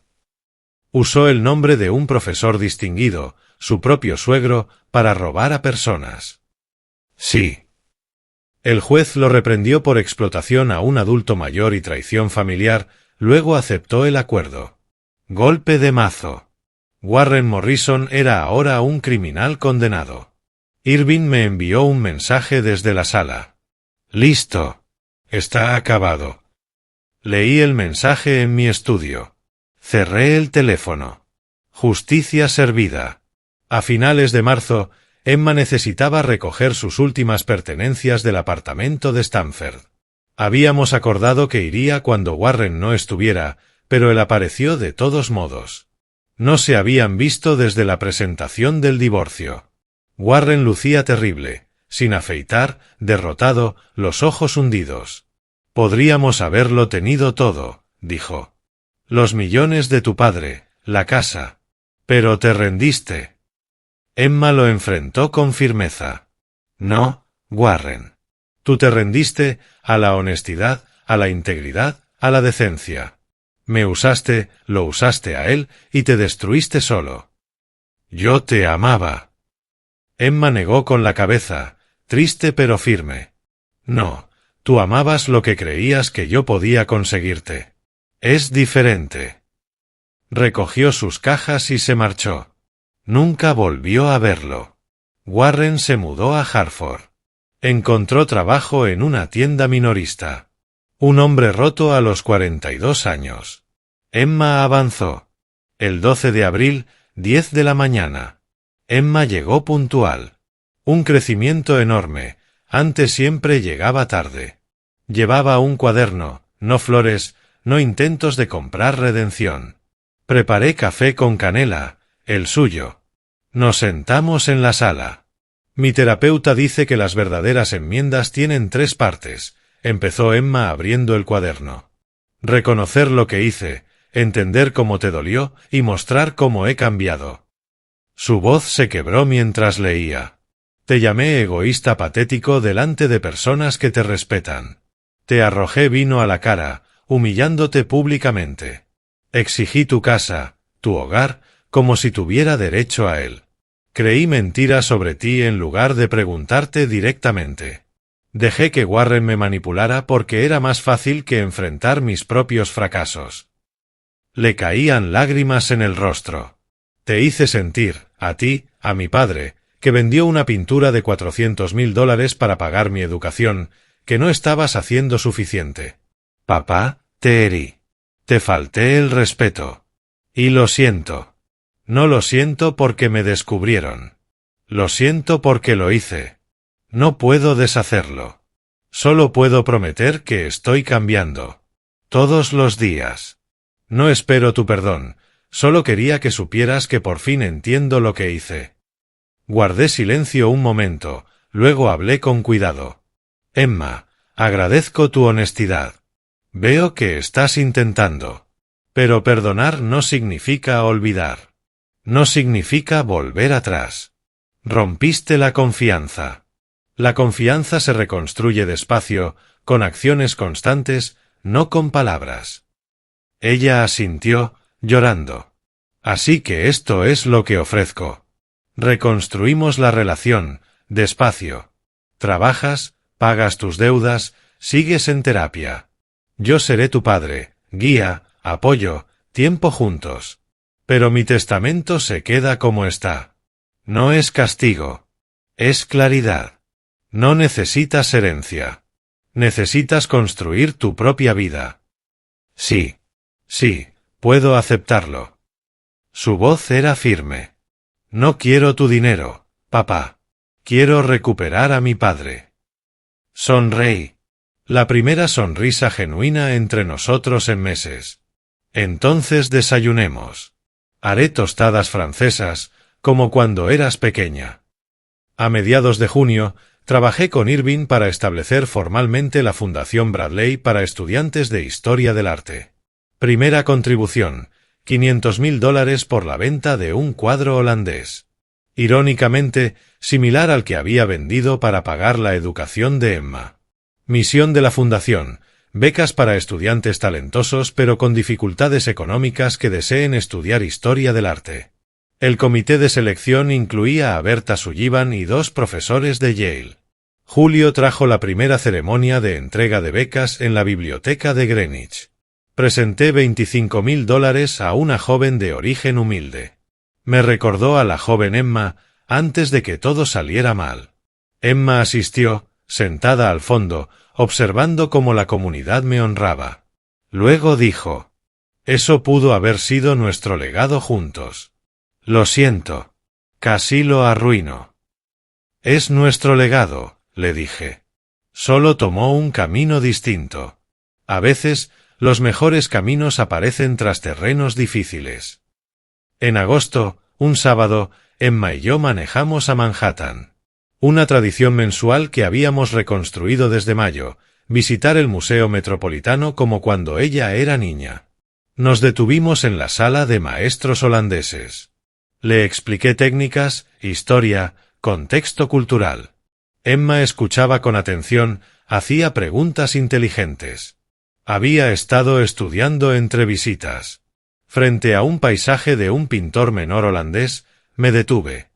Usó el nombre de un profesor distinguido, su propio suegro, para robar a personas. Sí. El juez lo reprendió por explotación a un adulto mayor y traición familiar, luego aceptó el acuerdo. Golpe de mazo. Warren Morrison era ahora un criminal condenado. Irving me envió un mensaje desde la sala. Listo. Está acabado. Leí el mensaje en mi estudio. Cerré el teléfono. Justicia servida. A finales de marzo, Emma necesitaba recoger sus últimas pertenencias del apartamento de Stamford. Habíamos acordado que iría cuando Warren no estuviera, pero él apareció de todos modos. No se habían visto desde la presentación del divorcio. Warren lucía terrible, sin afeitar, derrotado, los ojos hundidos. Podríamos haberlo tenido todo, dijo. Los millones de tu padre, la casa. Pero te rendiste. Emma lo enfrentó con firmeza. No, Warren. Tú te rendiste a la honestidad, a la integridad, a la decencia. Me usaste, lo usaste a él y te destruiste solo. Yo te amaba. Emma negó con la cabeza, triste pero firme. No, tú amabas lo que creías que yo podía conseguirte. Es diferente. Recogió sus cajas y se marchó. Nunca volvió a verlo. Warren se mudó a Hartford. Encontró trabajo en una tienda minorista. Un hombre roto a los 42 años. Emma avanzó. El 12 de abril, 10 de la mañana. Emma llegó puntual. Un crecimiento enorme. Antes siempre llegaba tarde. Llevaba un cuaderno, no flores, no intentos de comprar redención. Preparé café con canela, el suyo. Nos sentamos en la sala. Mi terapeuta dice que las verdaderas enmiendas tienen 3 partes, empezó Emma abriendo el cuaderno. Reconocer lo que hice, entender cómo te dolió y mostrar cómo he cambiado. Su voz se quebró mientras leía. Te llamé egoísta patético delante de personas que te respetan. Te arrojé vino a la cara, humillándote públicamente. Exigí tu casa, tu hogar, como si tuviera derecho a él. Creí mentiras sobre ti en lugar de preguntarte directamente. Dejé que Warren me manipulara porque era más fácil que enfrentar mis propios fracasos. Le caían lágrimas en el rostro. Te hice sentir, a ti, a mi padre, que vendió una pintura de $400,000 para pagar mi educación, que no estabas haciendo suficiente. Papá, te herí. Te falté el respeto. Y lo siento. No lo siento porque me descubrieron. Lo siento porque lo hice. No puedo deshacerlo. Solo puedo prometer que estoy cambiando. Todos los días. No espero tu perdón, solo quería que supieras que por fin entiendo lo que hice. Guardé silencio un momento, luego hablé con cuidado. Emma, agradezco tu honestidad. Veo que estás intentando. Pero perdonar no significa olvidar. No significa volver atrás. Rompiste la confianza. La confianza se reconstruye despacio, con acciones constantes, no con palabras. Ella asintió, llorando. Así que esto es lo que ofrezco. Reconstruimos la relación, despacio. Trabajas, pagas tus deudas, sigues en terapia. Yo seré tu padre, guía, apoyo, tiempo juntos. Pero mi testamento se queda como está. No es castigo. Es claridad. No necesitas herencia. Necesitas construir tu propia vida. Sí. Sí, puedo aceptarlo. Su voz era firme. No quiero tu dinero, papá. Quiero recuperar a mi padre. Sonreí. La primera sonrisa genuina entre nosotros en meses. Entonces desayunemos. Haré tostadas francesas, como cuando eras pequeña. A mediados de junio, trabajé con Irving para establecer formalmente la Fundación Bradley para estudiantes de Historia del Arte. Primera contribución, $500,000 por la venta de un cuadro holandés. Irónicamente, similar al que había vendido para pagar la educación de Emma. Misión de la Fundación, becas para estudiantes talentosos pero con dificultades económicas que deseen estudiar Historia del Arte. El comité de selección incluía a Berta Sullivan y 2 profesores de Yale. Julio trajo la primera ceremonia de entrega de becas en la biblioteca de Greenwich. Presenté $25,000 a una joven de origen humilde. Me recordó a la joven Emma antes de que todo saliera mal. Emma asistió, sentada al fondo, observando cómo la comunidad me honraba. Luego dijo: «Eso pudo haber sido nuestro legado juntos. Lo siento. Casi lo arruino». «Es nuestro legado», le dije. «Solo tomó un camino distinto. A veces, los mejores caminos aparecen tras terrenos difíciles». En agosto, un sábado, Emma y yo manejamos a Manhattan. Una tradición mensual que habíamos reconstruido desde mayo, visitar el Museo Metropolitano como cuando ella era niña. Nos detuvimos en la sala de maestros holandeses. Le expliqué técnicas, historia, contexto cultural. Emma escuchaba con atención, hacía preguntas inteligentes. Había estado estudiando entre visitas. Frente a un paisaje de un pintor menor holandés, me detuve.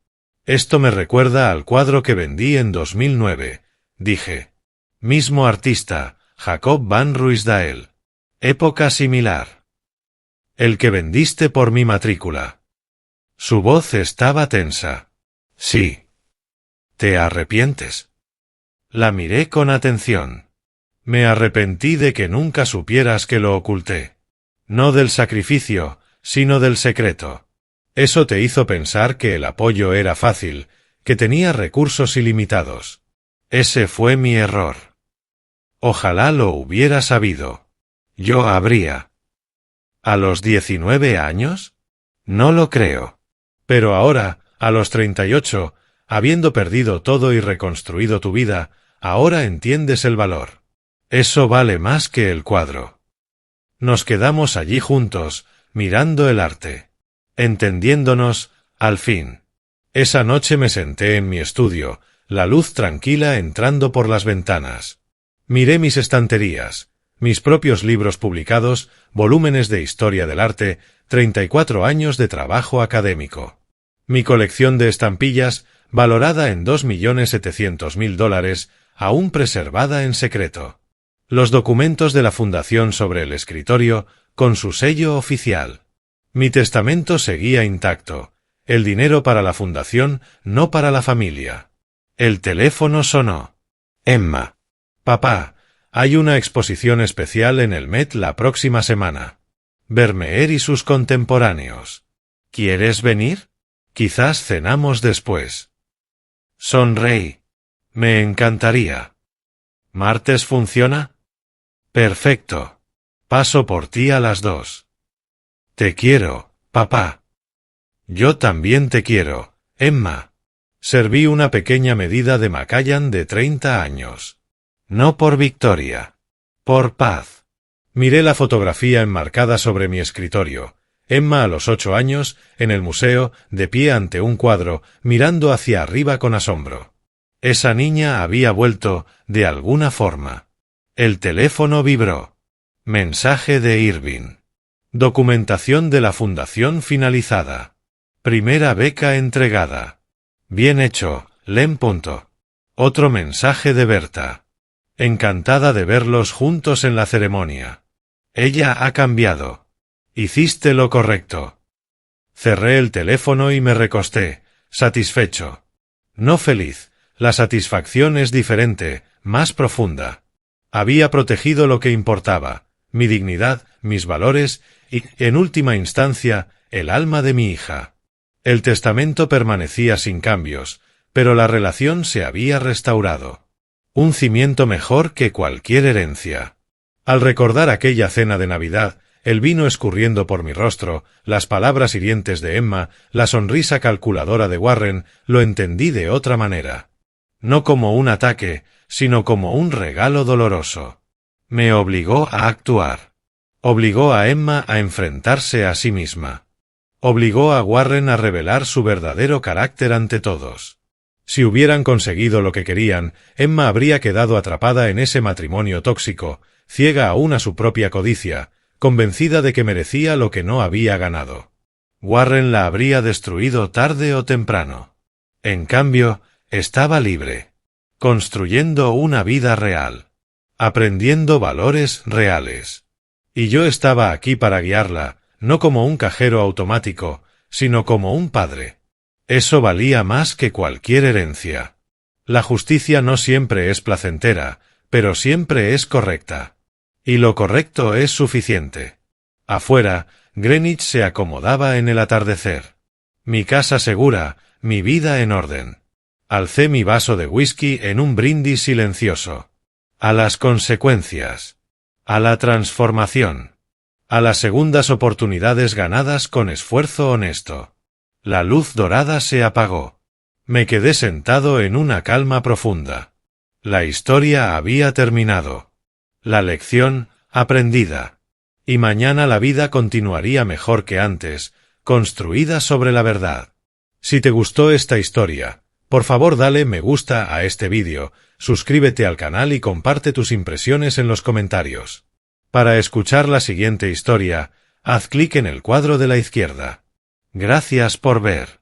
«Esto me recuerda al cuadro que vendí en 2009», dije. «Mismo artista, Jacob van Ruysdael. Época similar. El que vendiste por mi matrícula». Su voz estaba tensa. «Sí». «¿Te arrepientes?» La miré con atención. «Me arrepentí de que nunca supieras que lo oculté. No del sacrificio, sino del secreto. Eso te hizo pensar que el apoyo era fácil, que tenía recursos ilimitados. Ese fue mi error. Ojalá lo hubiera sabido. Yo habría». ¿A los 19 años? No lo creo. Pero ahora, a los 38, habiendo perdido todo y reconstruido tu vida, ahora entiendes el valor. Eso vale más que el cuadro. Nos quedamos allí juntos, mirando el arte. Entendiéndonos, al fin. Esa noche me senté en mi estudio, la luz tranquila entrando por las ventanas. Miré mis estanterías, mis propios libros publicados, volúmenes de historia del arte, 34 años de trabajo académico. Mi colección de estampillas, valorada en $2.700.000, aún preservada en secreto. Los documentos de la Fundación sobre el escritorio, con su sello oficial. Mi testamento seguía intacto. El dinero para la fundación, no para la familia. El teléfono sonó. Emma. Papá, hay una exposición especial en el Met la próxima semana. Vermeer y sus contemporáneos. ¿Quieres venir? Quizás cenamos después. Sonreí. Me encantaría. ¿Martes funciona? Perfecto. Paso por ti a las 2. Te quiero, papá. Yo también te quiero, Emma. Serví una pequeña medida de Macallan de 30 años. No por victoria. Por paz. Miré la fotografía enmarcada sobre mi escritorio. Emma a los 8 años, en el museo, de pie ante un cuadro, mirando hacia arriba con asombro. Esa niña había vuelto, de alguna forma. El teléfono vibró. Mensaje de Irving. Documentación de la fundación finalizada. Primera beca entregada. Bien hecho, Lem. Otro mensaje de Berta. Encantada de verlos juntos en la ceremonia. Ella ha cambiado. Hiciste lo correcto. Cerré el teléfono y me recosté, satisfecho. No feliz, la satisfacción es diferente, más profunda. Había protegido lo que importaba, mi dignidad, mis valores y, en última instancia, el alma de mi hija. El testamento permanecía sin cambios, pero la relación se había restaurado. Un cimiento mejor que cualquier herencia. Al recordar aquella cena de Navidad, el vino escurriendo por mi rostro, las palabras hirientes de Emma, la sonrisa calculadora de Warren, lo entendí de otra manera. No como un ataque, sino como un regalo doloroso. Me obligó a actuar. Obligó a Emma a enfrentarse a sí misma. Obligó a Warren a revelar su verdadero carácter ante todos. Si hubieran conseguido lo que querían, Emma habría quedado atrapada en ese matrimonio tóxico, ciega aún a su propia codicia, convencida de que merecía lo que no había ganado. Warren la habría destruido tarde o temprano. En cambio, estaba libre, construyendo una vida real, aprendiendo valores reales. Y yo estaba aquí para guiarla, no como un cajero automático, sino como un padre. Eso valía más que cualquier herencia. La justicia no siempre es placentera, pero siempre es correcta. Y lo correcto es suficiente. Afuera, Greenwich se acomodaba en el atardecer. Mi casa segura, mi vida en orden. Alcé mi vaso de whisky en un brindis silencioso. A las consecuencias. A la transformación. A las segundas oportunidades ganadas con esfuerzo honesto. La luz dorada se apagó. Me quedé sentado en una calma profunda. La historia había terminado. La lección, aprendida. Y mañana la vida continuaría mejor que antes, construida sobre la verdad. Si te gustó esta historia, por favor dale me gusta a este vídeo, suscríbete al canal y comparte tus impresiones en los comentarios. Para escuchar la siguiente historia, haz clic en el cuadro de la izquierda. Gracias por ver.